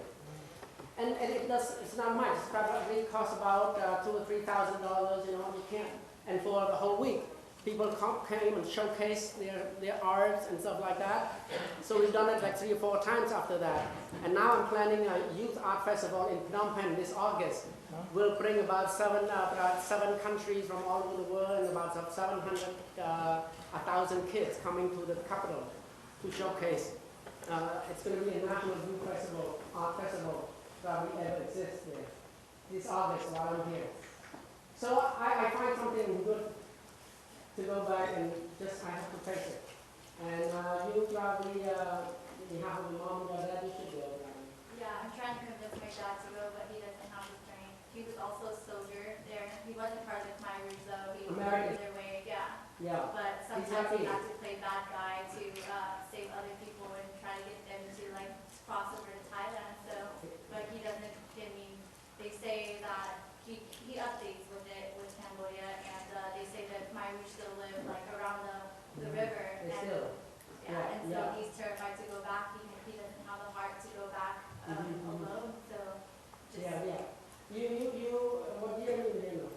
C: And it's not much. It probably costs about $2,000 or $3,000, you know, you can't. And for the whole week, people came and showcased their arts and stuff like that. So we've done it like 3 or 4 times after that. And now I'm planning a youth art festival in Phnom Penh this August. We'll bring about 7 countries from all over the world, and about 1,000 kids coming to the capital to showcase. It's going to be a national youth festival, art festival, probably ever exists there. This August while I'm here. So I find something good to go back, and just I have to face it. And you probably, you have a mom or dad, you should go.
B: Yeah, I'm trying to convince my dad to go, but he doesn't have the strength. He was also a soldier there. He wasn't part of my Rouge though. He went either way, yeah.
C: Yeah.
B: But sometimes he had to play bad guy to save other people and try to get them to like cross over to Thailand. So, but he doesn't give me. They say that he updates with it with Cambodia, and they say that my Rouge still live like around the river.
C: They
B: and,
C: still.
B: yeah, and so he's terrified to go back. He doesn't have the heart to go back alone. So. Just,
C: yeah. What year are you in now?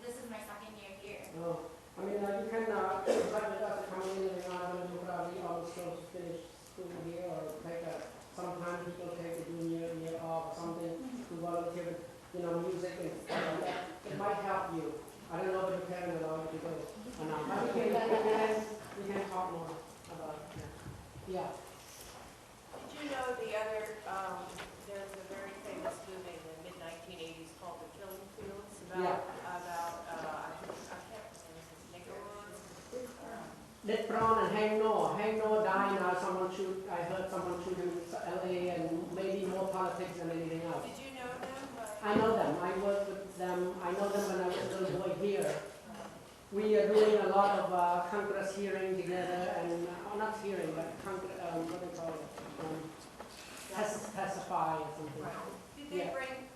B: This is my 2nd year here.
C: Oh, I mean, you can try with us coming in and you probably almost close to finish school here, or take sometimes people take a junior year off or something to volunteer with, you know, music and stuff like that. It might help you. I don't know if your parents allow you to go or not, but we can talk more about it. Yeah.
D: Did you know the other, there's a very famous movie in the mid-1980s called The Killing Fields about I can't remember,
C: Let Prawn and Hang No. Hang No died now. I heard someone shoot him in LA, and maybe more politics than anything else.
D: Did you know them?
C: I know them. I work with them. I know them when I was a little boy here. We are doing a lot of Congress hearing together, and not hearing, but or something.
D: Right.
C: Yeah.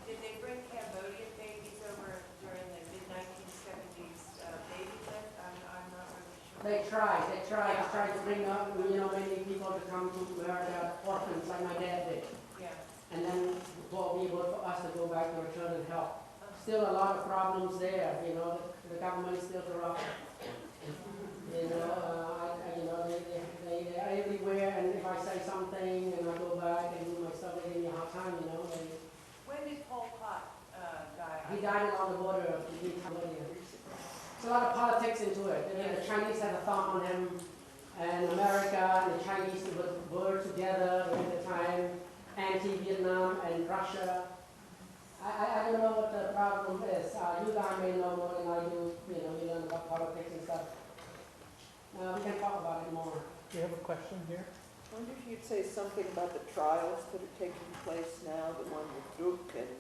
D: Did they bring Cambodian babies over during the mid-1970s baby lift? I'm not really sure.
C: They tried to bring up, many people to come to America, orphans like my dad did.
D: Yeah.
C: And then for us to go back to return and help. Still a lot of problems there, the government is still corrupt. They're everywhere, and if I say something and I go back and do my stuff, they give me a hard time,
D: When did Pol Pot die?
C: He died on the border of Cambodia. There's a lot of politics into it. The Chinese had a thumb on him, and America and the Chinese were together during the time, anti-Vietnam and Russia. I don't know what the problem is. You guys may know more than I do, you learn about politics and stuff. We can talk about it more.
A: Do you have a question here?
G: I wonder if you'd say something about the trials that are taking place now, the one with Duke and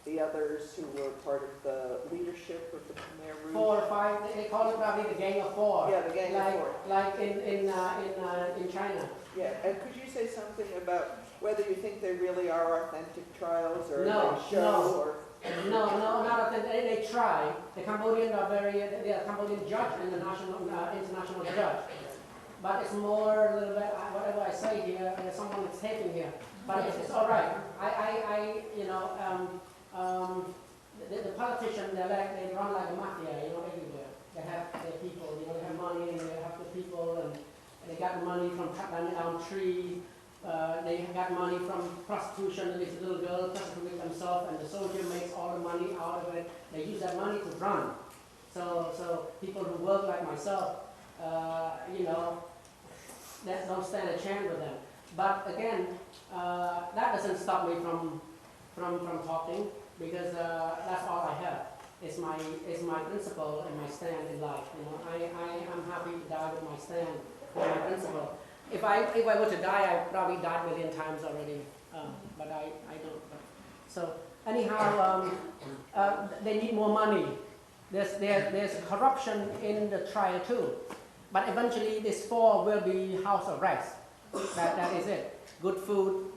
G: the others who were part of the leadership of the Khmer Rouge.
C: 4 or 5, they call it probably the Gang of Four.
G: Yeah, the Gang of Four.
C: Like in China.
G: Yeah, and could you say something about whether you think they really are authentic trials or
C: No,
G: they show or?
C: No, not authentic. They try. The Cambodians are they are Cambodian judge and the international judge. But it's more a little bit, whatever I say here, there's someone that's taping here. But it's all right. The politicians, they run like a mafia, everywhere. They have their people, they have money and they have the people, and they got money from cutting down trees. They got money from prostitution. There's a little girl prostituting themselves, and the soldier makes all the money out of it. They use that money to run. So people who work like myself, that don't stand a chance with them. But again, that doesn't stop me from talking, because that's all I have. It's my principle and my stand in life. I'm happy to die with my stand, with my principle. If I were to die, I probably died 1 million times already, but I don't. So anyhow, they need more money. There's corruption in the trial too, but eventually this 4 will be house arrest. That is it. Good food.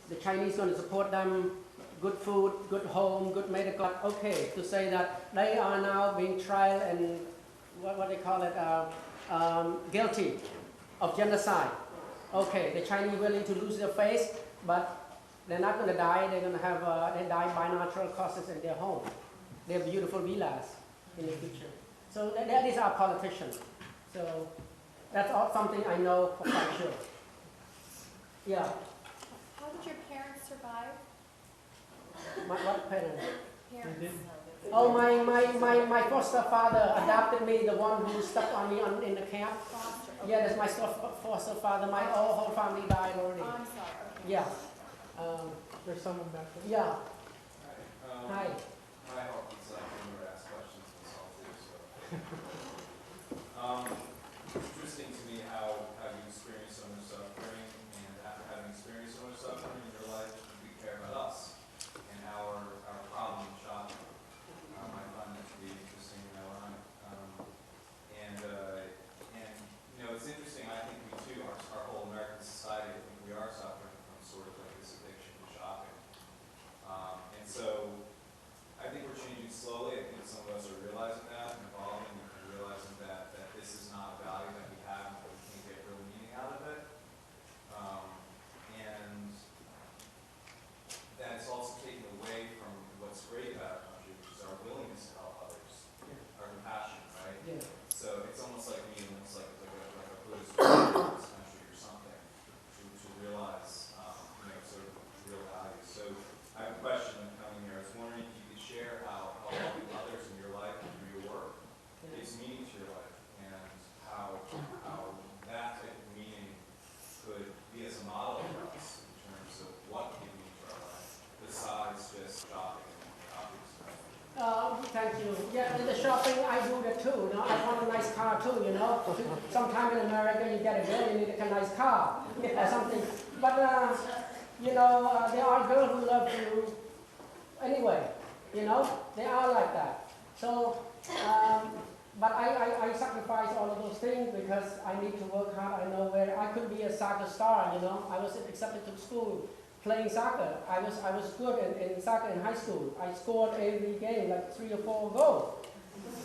C: The Chinese going to support them. Good food, good home, good medical. Okay, to say that they are now being tried and what they call it, guilty of genocide. Okay, the Chinese willing to lose their face, but they're not going to die. They're going to have they die by natural causes in their home. They have beautiful villas in the future. So that is our politicians. So that's all something I know for quite sure. Yeah.
H: How did your parents survive?
C: What parents?
H: Parents.
C: Oh, my foster father adopted me, the one who stuck on me in the camp.
H: Foster. Okay.
C: Yeah, that's my foster father. My whole family died already.
H: Oh, I'm sorry. Okay.
C: Yeah.
A: There's someone back there.
C: Yeah.
I: Hi.
C: Hi.
I: I hope it's to ask questions myself too. It's interesting to me how you experience so much suffering, and after having experienced so much suffering in your life, you care about us and our problem shopping. I find that to be interesting and ironic. It's interesting. I think we too, our whole American society, I think we are suffering from sort of like this addiction to shopping. And so I think we're changing slowly. I think some of us are realizing that and evolving and realizing that this is not a value that we have and that we can get real meaning out of it. And that it's also taken away from what's great about our country, which is our willingness to help others, our compassion, right?
C: Yeah.
I: So it's almost like me, almost like a Buddhist in this country or something, to realize, sort of real values. So I have a question coming here. I was wondering if you could share how helping others in your life and through your work gives meaning to your life, and how that type of meaning could be as a model for us in terms of what can mean to our life, besides just shopping and obviously.
C: Thank you. Yeah, the shopping, I do that too. I want a nice car too, Sometime in America you get a girl, you need a nice car or something. But, there are girls who love you anyway, they are like that. So, but I sacrifice all of those things because I need to work hard. I know where I could be a soccer star, I was accepted to school, playing soccer. I was good in soccer in high school. I scored every game like 3 or 4 goals.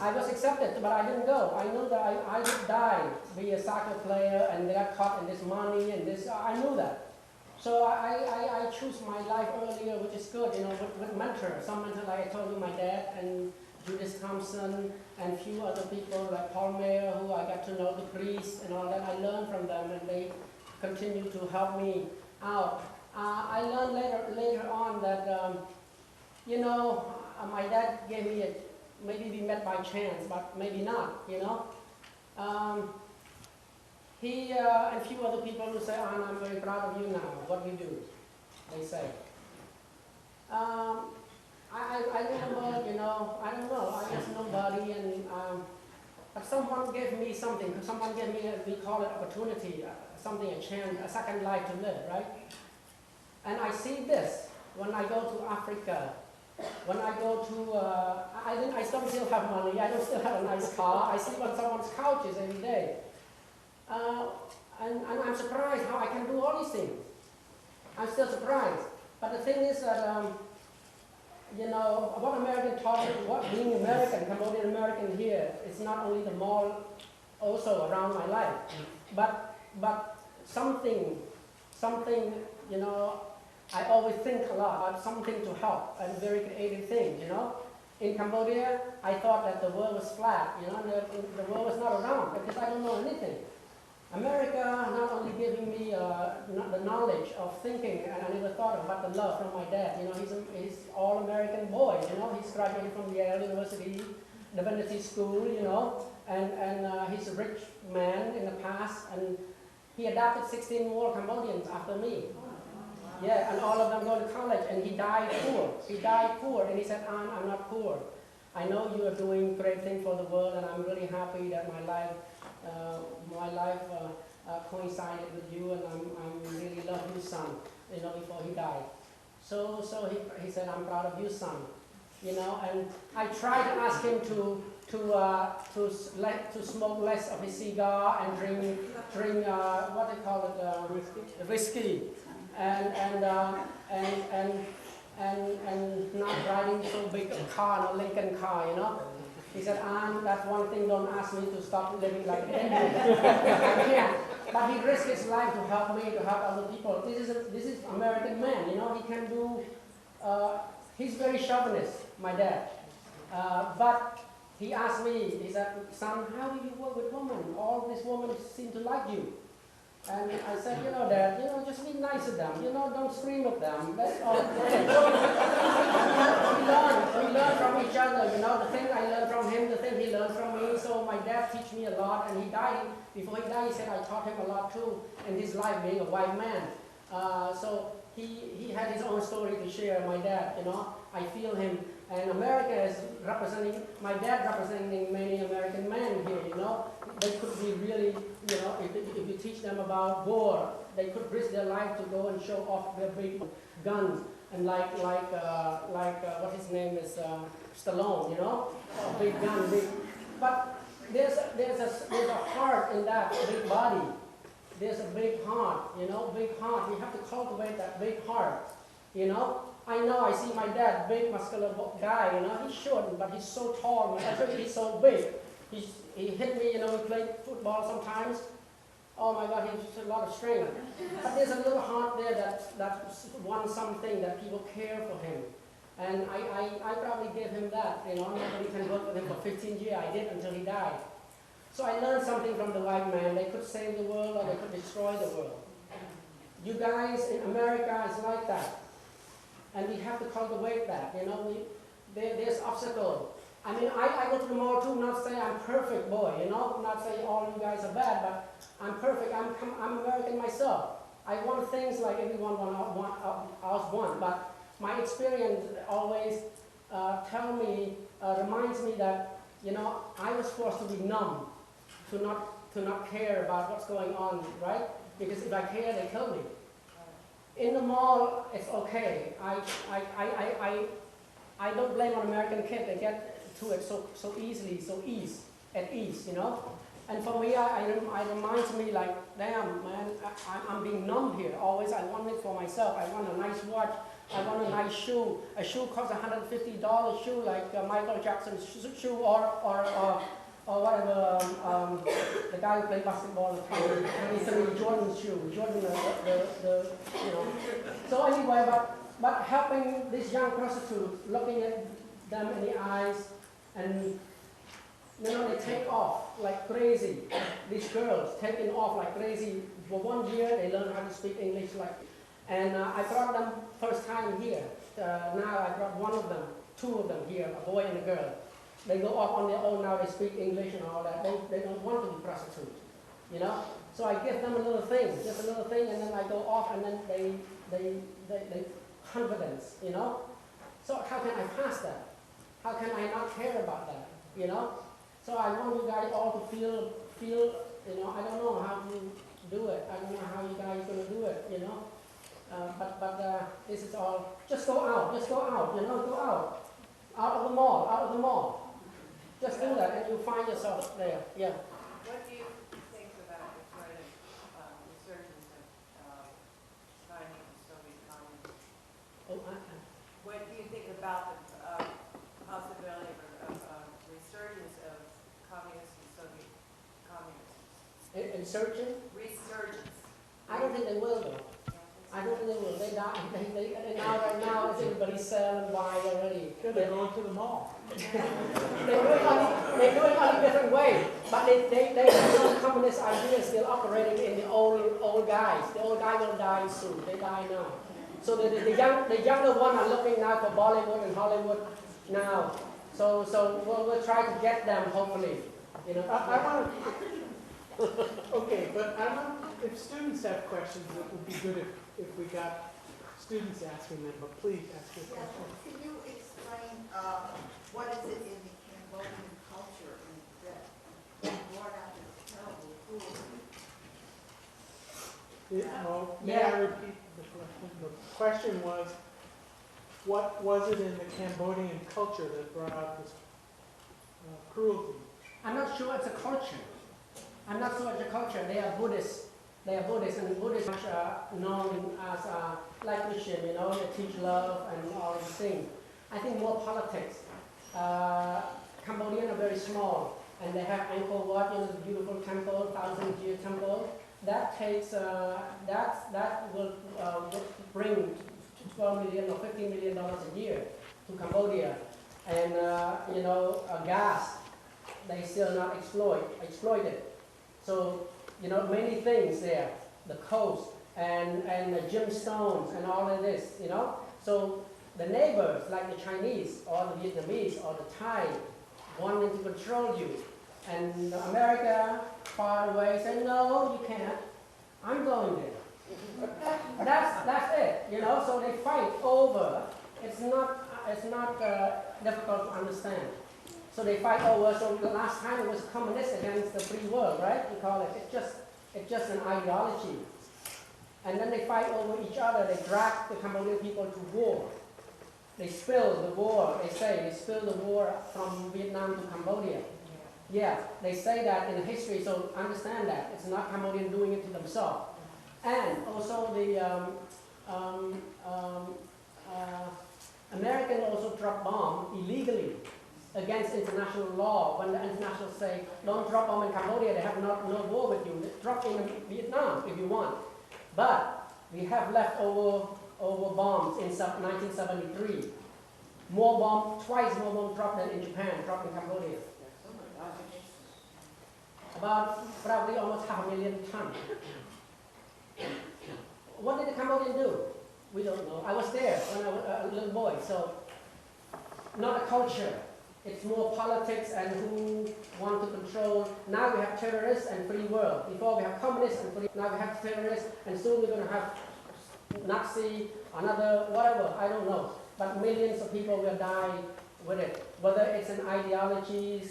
C: I was accepted, but I didn't go. I knew that I would die, be a soccer player, and they got caught in this money and this. I knew that. So I choose my life earlier, which is good, with mentors. Some mentors, like I told you, my dad and Judith Thompson and few other people like Paul Mayer, who I got to know, the priests and all that. I learned from them, and they continue to help me out. I learned later on that, my dad gave me maybe we met by chance, but maybe not, He and a few other people who say, Anna, I'm very proud of you now, what we do, they say. I remember, I don't know, I was nobody, and but someone gave me something. Someone gave me, we call it opportunity, something, a chance, a second life to live, right? And I see this when I go to Africa, when I go to, I don't still have money, I don't still have a nice car. I sleep on someone's couches every day. And I'm surprised how I can do all these things. I'm still surprised. But the thing is that, what American taught me, what being American, Cambodian American here, is not only the mall, also around my life, but something, I always think a lot about something to help, and very creative thing, In Cambodia, I thought that the world was flat, the world was not around, because I don't know anything. America not only giving me the knowledge of thinking, and I never thought about the love from my dad. He's all-American boy. He's graduated from Yale University, Divinity School. And he's a rich man in the past, and he adopted 16 more Cambodians after me. Yeah, and all of them go to college, and he died poor. He died poor, and he said, I'm not poor. I know you are doing great things for the world, and I'm really happy that my life coincided with you, and I really love you, son, before he died. So he said, I'm proud of you, son, and I tried to ask him to smoke less of his cigar and drink what they call it, whiskey, and not riding so big a car, no Lincoln car, He said, that's one thing, don't ask me to stop living like an Indian. I can't. But he risked his life to help me, to help other people. This is American man, he can do, he's very chauvinist, my dad. But he asked me, he said, son, how do you work with women? All these women seem to like you. And I said, Dad, just be nice to them. Don't scream at them. That's all. We learn from each other. The thing I learned from him, the thing he learned from me. So my dad teach me a lot, and he died. Before he died, he said I taught him a lot too in his life, being a white man. So he had his own story to share. My dad, I feel him. And America is representing, my dad representing many American men here, They could be really, if you teach them about war, they could risk their life to go and show off their big guns. And like what his name is, Stallone, a big gun, big. But there's a heart in that big body. There's a big heart, big heart. We have to cultivate that big heart, I know, I see my dad, big muscular guy, he's short, but he's so tall, especially he's so big. He hit me, we played football sometimes. Oh my God, he has a lot of strength. But there's a little heart there that wants something, that people care for him. And I probably gave him that, nobody can work with him for 15 years. I did until he died. So I learned something from the white man. They could save the world or they could destroy the world. You guys in America is like that. And we have to cultivate that, there's obstacles. I mean, I go to the mall too, not say I'm perfect boy, not say all you guys are bad, but I'm perfect, I'm American myself. I want things like everyone else want, but my experience always reminds me that, I was forced to be numb, to not care about what's going on, right? Because if I care, they kill me. In the mall, it's okay. I don't blame on American kids. They get to it so easily, at ease, And for me, I reminds me like, damn, man, I'm being numb here. Always, I want it for myself. I want a nice watch. I want a nice shoe. A shoe costs $150 shoe, like Michael Jackson's shoe, or whatever. The guy who played basketball, Jordan's shoe. Jordan, you know. So anyway, but helping these young prostitutes, looking at them in the eyes, and you know, they take off like crazy. These girls taking off like crazy. For 1 year, they learn how to speak English like. And I brought them first time here. Now I brought one of them, two of them here, a boy and a girl. They go off on their own now. They speak English and all that. They don't want to be prostitutes, you know. So I give them a little thing, just a little thing, and then I go off, and then they confidence, you know. So how can I pass that? How can I not care about that, you know? So I want you guys all to feel, you know, I don't know how to do it. I don't know how you guys are going to do it, you know. But this is all, just go out, you know, go out. Out of the mall. Just do that and you'll find yourself there, yeah.
D: What do you think about the sort of resurgence of Chinese and Soviet communism?
C: Oh,
D: What do you think about the possibility of resurgence of communists and Soviet communists?
C: Insurgent?
D: Resurgence.
C: I don't think they will though. I don't think they will. They die. Right now, everybody's selling buy already.
F: Yeah, they're going to the mall.
C: They're doing it on a different way. But they have some communist ideas still operating in the old guys. The old guy will die soon. They die now. So the younger one are looking now for Bollywood and Hollywood now. So we'll try to get them hopefully. You know.
F: I want to. Okay, but I want, if students have questions, it would be good if we got students asking them, but please ask your
J: Yeah,
F: question.
J: can you explain what is it in the Cambodian culture that brought out this terrible cruelty?
F: May I repeat the question? The question was, what was it in the Cambodian culture that brought out this cruelty?
C: I'm not sure it's a culture. They are Buddhists. And Buddhists are known as like Christian, you know, they teach love and all these things. I think more politics. Cambodians are very small, and they have Angkor Wat, you know, the beautiful temple, 1,000-year temple. That takes that will bring $12 million or $15 million a year to Cambodia, and you know, gas they still not exploited. So you know, many things there, the coast and the gemstones and all of this, you know. So the neighbors, like the Chinese or the Vietnamese or the Thai, wanting to control you. And America, far away, said, no, you can't. I'm going there. That's it, you know. So they fight over. It's not difficult to understand. So they fight over. So the last time it was communist against the free world, right? We call it. It's just an ideology. And then they fight over each other. They drag the Cambodian people to war. They spill the war. They spill the war from Vietnam to Cambodia. Yeah, they say that in history. So understand that it's not Cambodian doing it to themselves. And also the American also drop bomb illegally against international law. When the international say, don't drop bomb in Cambodia, they have no war with you. Drop in Vietnam if you want. But we have left over bombs in 1973. Twice more bombs dropped than in Japan, dropped in Cambodia. About probably almost 500,000 tons. What did the Cambodian do? We don't know. I was there when I was a little boy, so not a culture. It's more politics and who want to control. Now we have terrorists and free world. Before we have communists and free. Now we have terrorists, and soon we're going to have Nazi, another whatever. I don't know. But millions of people will die with it. Whether it's an ideology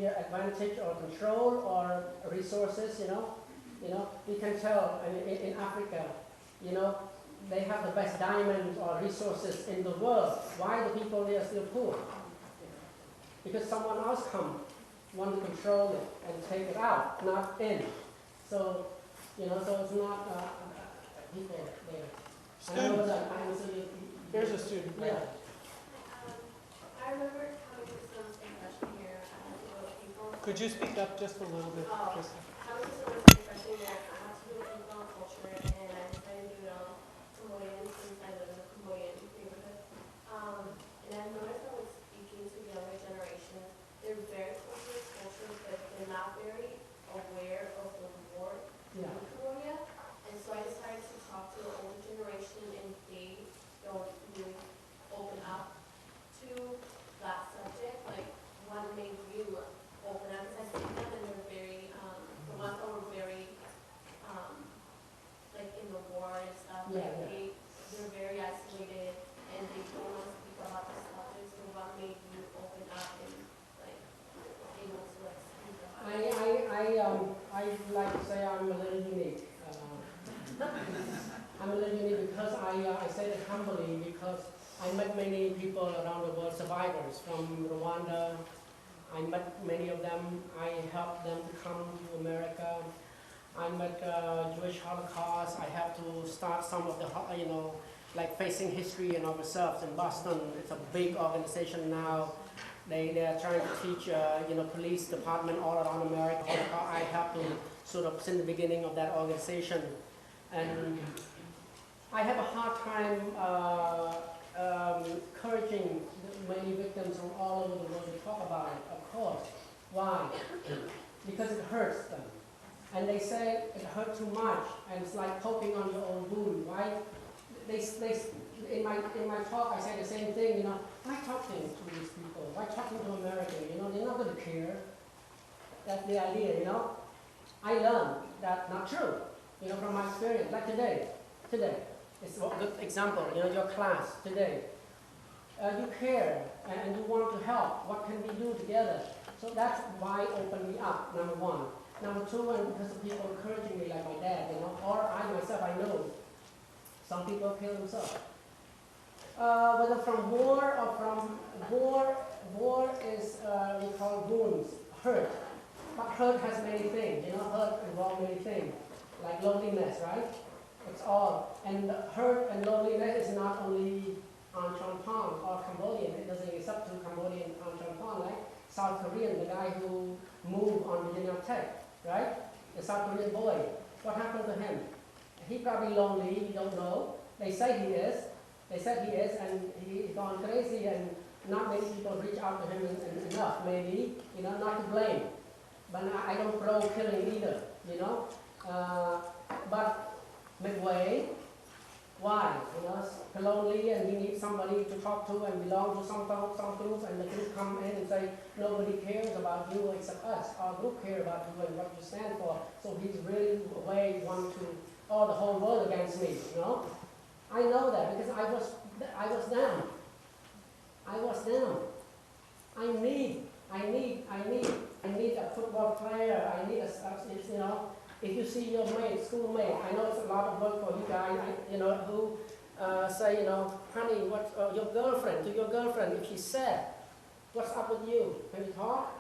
C: advantage or control or resources, you know, we can tell in Africa, you know, they have the best diamonds or resources in the world. Why the people there are still poor? Because someone else come want to control it and take it out, not in. So, so it's not people there. I know that I answered you.
F: Here's a student.
C: Yeah.
K: I remember coming to some state freshman year, I had to go with people.
F: Could you speak up just a little bit?
K: Oh.
F: Just-
K: Coming to some state freshman year, I had to do a people and culture, and I decided to do it on Cambodian since I live in a Cambodian neighborhood. And I've noticed that when speaking to younger generations, they're very close to this culture, but they're not very aware of the war in
C: Yeah.
K: Cambodia. And so I decided to talk to the older generation, and they don't really open up to that subject. Like, what made you open up? Because I see them and they're very, the ones that were very, like in the war and stuff,
C: Yeah,
K: like
C: yeah.
K: they're very isolated and they don't want to speak about the subject. So what made you open up and like able to like speak about it?
C: I like to say I'm a little unique. I'm a little unique because I say it humbly because I met many people around the world, survivors from Rwanda. I met many of them. I helped them to come to America. I met Jewish Holocaust. I have to start some of the, like Facing History and ourselves in Boston. It's a big organization now. They are trying to teach, police department all around America. I have to sort of since the beginning of that organization. And I have a hard time encouraging many victims from all over the world to talk about it, of course. Why? Because it hurts them. And they say it hurt too much, and it's like poking on your own wound. Why? In my talk, I say the same thing. Why talking to these people? Why talking to Americans? They're not going to care. That's the idea. I learned that's not true. From my experience, like today, it's a good example. Your class today. You care and you want to help. What can we do together? So that's why open me up. Number one. Number two, and because of people encouraging me, like my dad, or I myself, I know some people kill themselves. Whether from war or from war is we call wounds, hurt. But hurt has many things. Hurt involves many things, like loneliness, right? It's all. And hurt and loneliness is not only on Chorn-Pond or Cambodian. It doesn't except to Cambodian on Chorn-Pond, like South Korean, the guy who moved on Virginia Tech. Right? The South Korean boy. What happened to him? He probably lonely, we don't know. They say he is. They said he is, and he's gone crazy, and not many people reach out to him enough, maybe, not to blame. But I don't pro killing either, But midway, why? Lonely, and we need somebody to talk to and belong to some groups, and the group come in and say, nobody cares about you except us. Our group cares about you and what you stand for. So he's really the whole world against me, I know that because I was down. I was down. I need a football player. I need if you see your mate, schoolmate, I know it's a lot of work for you guys, who say, honey, what, to your girlfriend, if she's sad, what's up with you? Can you talk?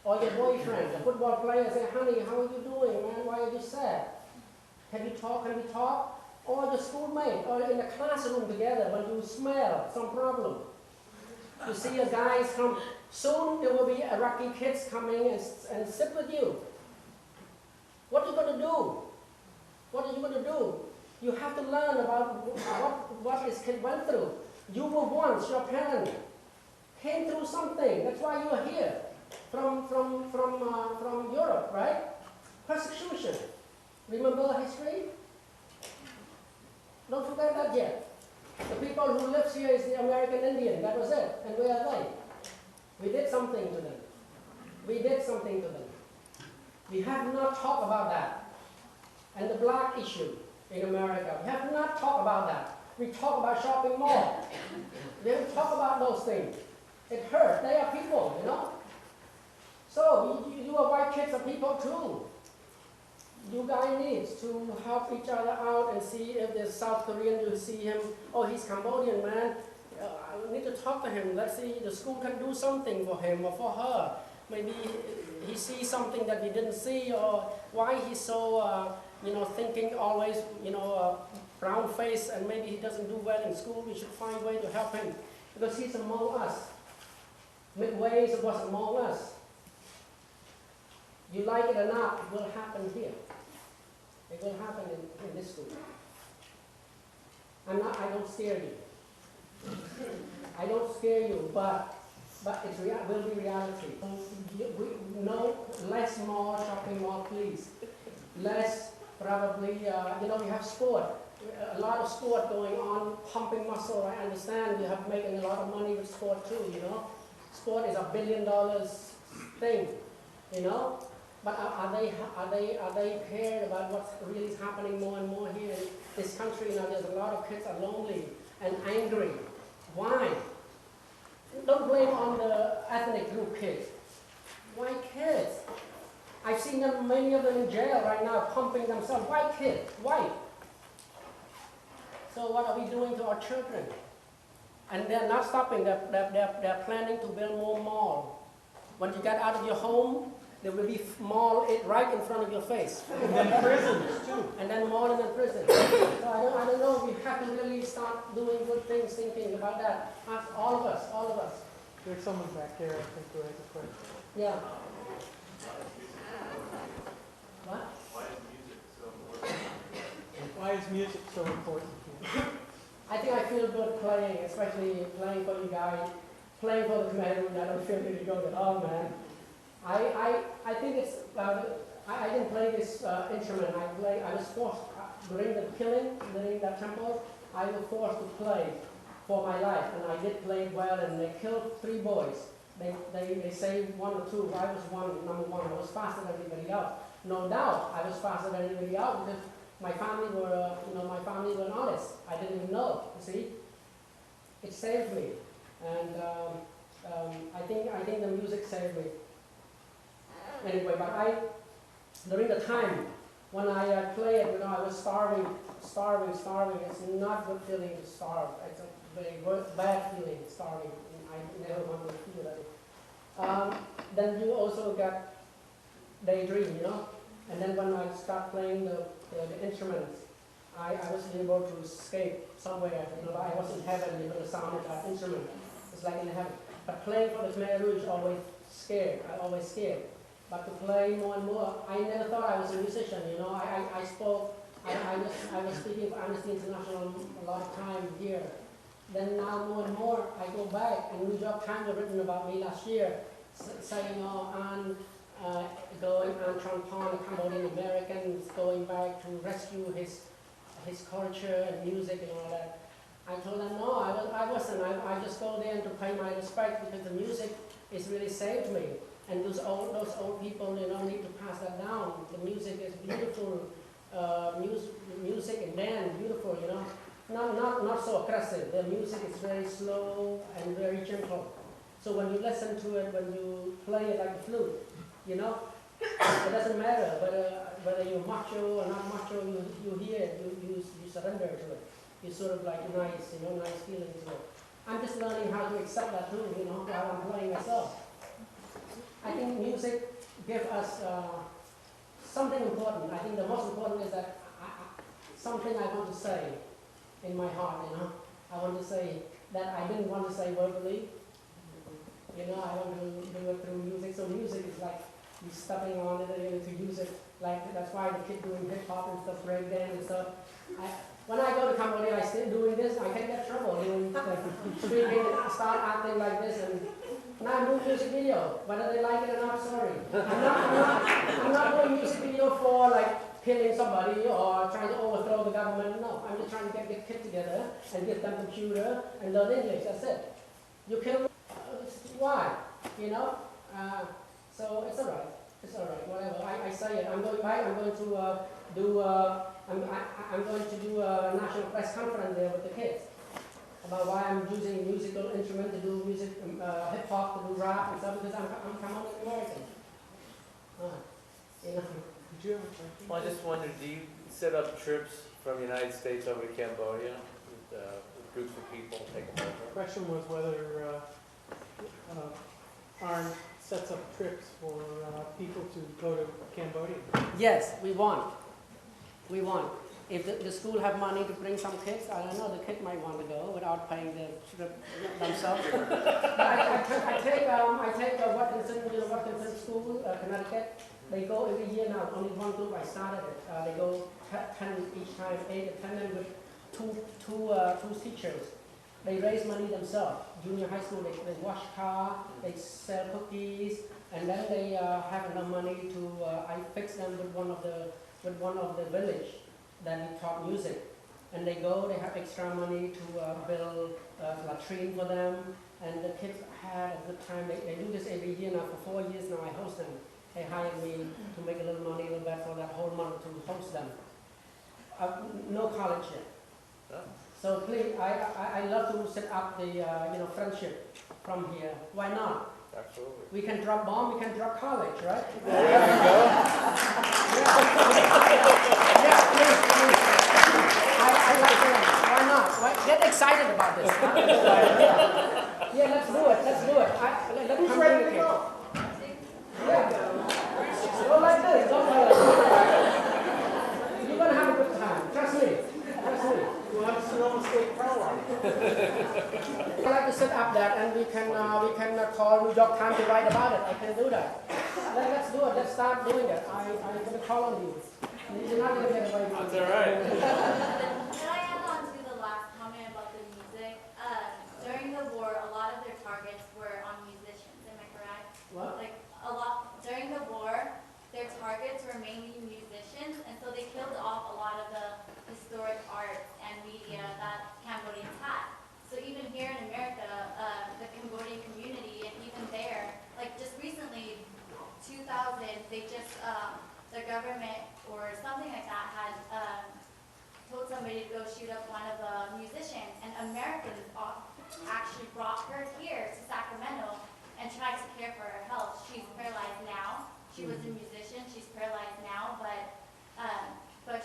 C: Or your boyfriend, the football player, say, honey, how are you doing, man? Why are you sad? Can we talk? Or the schoolmate, or in the classroom together, when you smell some problem. You see your guys come, soon there will be Iraqi kids coming and sit with you. What are you going to do? What are you going to do? You have to learn about what this kid went through. You were once, your parents came through something. That's why you are here from Europe, right? Persecution. Remember history? Don't forget that yet. The people who live here is the American Indian. That was it. And where are they? We did something to them. We have not talked about that. And the black issue in America. We have not talked about that. We talk about shopping mall. We don't talk about those things. It hurts. They are people, So you are white kids are people too. You guys need to help each other out and see if there's South Korean, you see him, oh, he's Cambodian, man. I need to talk to him. Let's see, the school can do something for him or for her. maybe he sees something that we didn't see, or why he's so, thinking always, brown face, and maybe he doesn't do well in school. We should find a way to help him, because he's among us. Midways was among us. You like it or not, it will happen here. It will happen in this school. I don't scare you. I don't scare you, but it will be reality. No, less mall, shopping mall, please. Less, probably, we have sport. A lot of sport going on, pumping muscle. I understand you have making a lot of money with sport too, Sport is $1 billion thing, But are they cared about what's really is happening more and more here in this country? There's a lot of kids are lonely and angry. Why? Don't blame on the ethnic group kids. Why kids? I've seen them, many of them in jail right now, pumping themselves. Why kids? Why? So what are we doing to our children? And they're not stopping. They're planning to build more mall. When you get out of your home, there will be mall right in front of your face.
F: And then prisons too.
C: And then mall and then prison. So I don't know. We have to really start doing good things, thinking about that. All of us.
F: There's someone back there, I think, who has a question.
C: Yeah. What?
F: Why is music so important to you?
C: I think I feel good playing, especially playing for you guys, playing for the community. I don't feel really good at all, man. I think it's, I didn't play this instrument. I was forced, during the killing, during that temple, I was forced to play for my life, and I did play well, and they killed 3 boys. They saved 1 or 2. I was number one. I was faster than everybody else. No doubt, I was faster than everybody else because my family were honest. I didn't even know. You see, it saved me, and I think the music saved me. Anyway, but during the time when I played, I was starving. It's not good feeling to starve. It's a very bad feeling, starving. I never want to feel that. Then you also got daydream, And then when I start playing the instruments, I was able to escape somewhere. I was in heaven, the sound of that instrument. It's like in heaven. But playing for the Khmer Rouge, always scared. I always scared. But to play more and more, I never thought I was a musician. I spoke. I was speaking for Amnesty International a lot of time here. Then now more and more, I go back, and New York Times have written about me last year, saying, going on Chorn-Pond, a Cambodian American, going back to rescue his culture and music and all that. I told them, no, I wasn't. I just go there to pay my respect because the music has really saved me. And those old people, need to pass that down. The music is beautiful, music and dance, beautiful, Not so aggressive. The music is very slow and very gentle. So when you listen to it, when you play it like a flute, it doesn't matter whether you're macho or not macho, you hear it, you surrender to it. You sort of like nice feeling to it. I'm just learning how to accept that too, while I'm playing myself. I think music gives us something important. I think the most important is that something I want to say in my heart, I want to say that I didn't want to say verbally. I want to do it through music. So music is like you stepping on it, to use it. Like that's why the kid doing hip hop and stuff, break dance and stuff. When I go to Cambodia, I still doing this. I can get trouble doing speaking, start acting like this, and now I'm doing music video. Whether they like it or not, sorry. I'm not doing music video for like killing somebody or trying to overthrow the government. No, I'm just trying to get the kids together and give them computer and learn English. That's it. You kill why? So it's all right. It's all right. Whatever. I say it. I'm going back. I'm going to do. I'm going to do a national press conference there with the kids about why I'm using musical instrument to do music, hip hop, to do rap and stuff because I'm Cambodian American.
F: Did you have a question?
L: Well, I just wondered, do you set up trips from the United States over to Cambodia with groups of people taking over?
F: The question was whether Arn sets up trips for people to go to Cambodia.
C: Yes, we want. We want. If the school have money to bring some kids, I don't know, the kid might want to go without paying the trip themselves. I take Watkinson School, Connecticut. They go every year now. Only one group I started it. They go 10 each time, 8 attendants with two teachers. They raise money themselves. Junior high school, they wash car, they sell cookies, and then they have enough money to. I fix them with one of the village that we taught music, and they go. They have extra money to build a latrine for them, and the kids had a good time. They do this every year now. For 4 years now, I host them. They hired me to make a little money, a little bit for that whole month to host them. No college yet.
L: Oh.
C: So please, I love to set up the friendship from here. Why not?
L: Absolutely.
C: We can drop bomb, we can drop college, right?
L: There you go.
C: Yeah, please. I like that. Why not? Get excited about this. Huh? Yeah, let's do it. Let's do it. Let's
F: Who's ready to go?
C: Yeah. Go like this. Don't like this. You're gonna have a good time. Trust me. Trust me.
F: We'll have Sonoma State Power.
C: I like to set up that, and we can call New York Times to write about it. I can do that. Let's do it. Let's start doing it. I'm gonna call on you. You're not gonna get away from it.
L: That's all right.
K: Can I add on to the last comment about the music? During the war, a lot of their targets were on musicians. Am I correct?
C: What?
K: Like during the war, their targets were mainly musicians, and so they killed off a lot of the historic art and media that Cambodians had. So even here in America, the Cambodian community, and even there, like just recently, 2000, they just, the government or something like that had told somebody to go shoot up one of the musicians, and Americans actually brought her here to Sacramento and tried to care for her health. She's paralyzed now. She was a musician. She's paralyzed now, but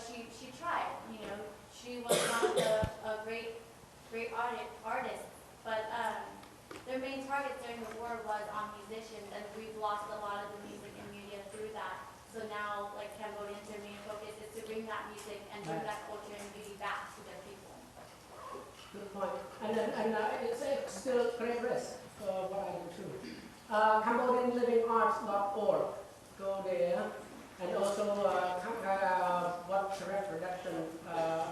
K: she tried. You know, she was not a great artist, but their main target during the war was on musicians, and we've lost a lot of the music and media through that. So now, like Cambodians, their main focus is to bring that music and bring that culture and beauty back to their people.
C: Good point. And it's still great risk for what I do too. CambodianLivingArts.org. Go there. And also Watcher production,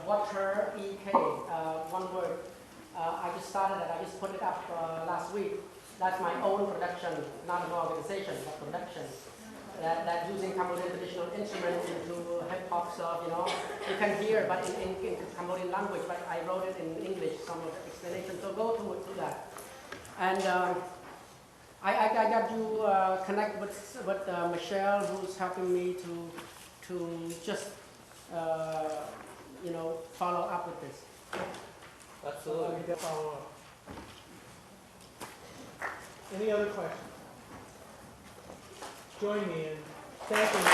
C: Watcher EK, one word. I just started it. I just put it up last week. That's my own production, not an organization, but production. That using Cambodian traditional instruments into hip hop stuff, you know. You can hear, but in Cambodian language. But I wrote it in English, some of the explanation. So go to that. And I got to connect with Michelle, who's helping me to just follow up with this.
L: Absolutely.
F: Follow up. Any other questions? Join me in thanking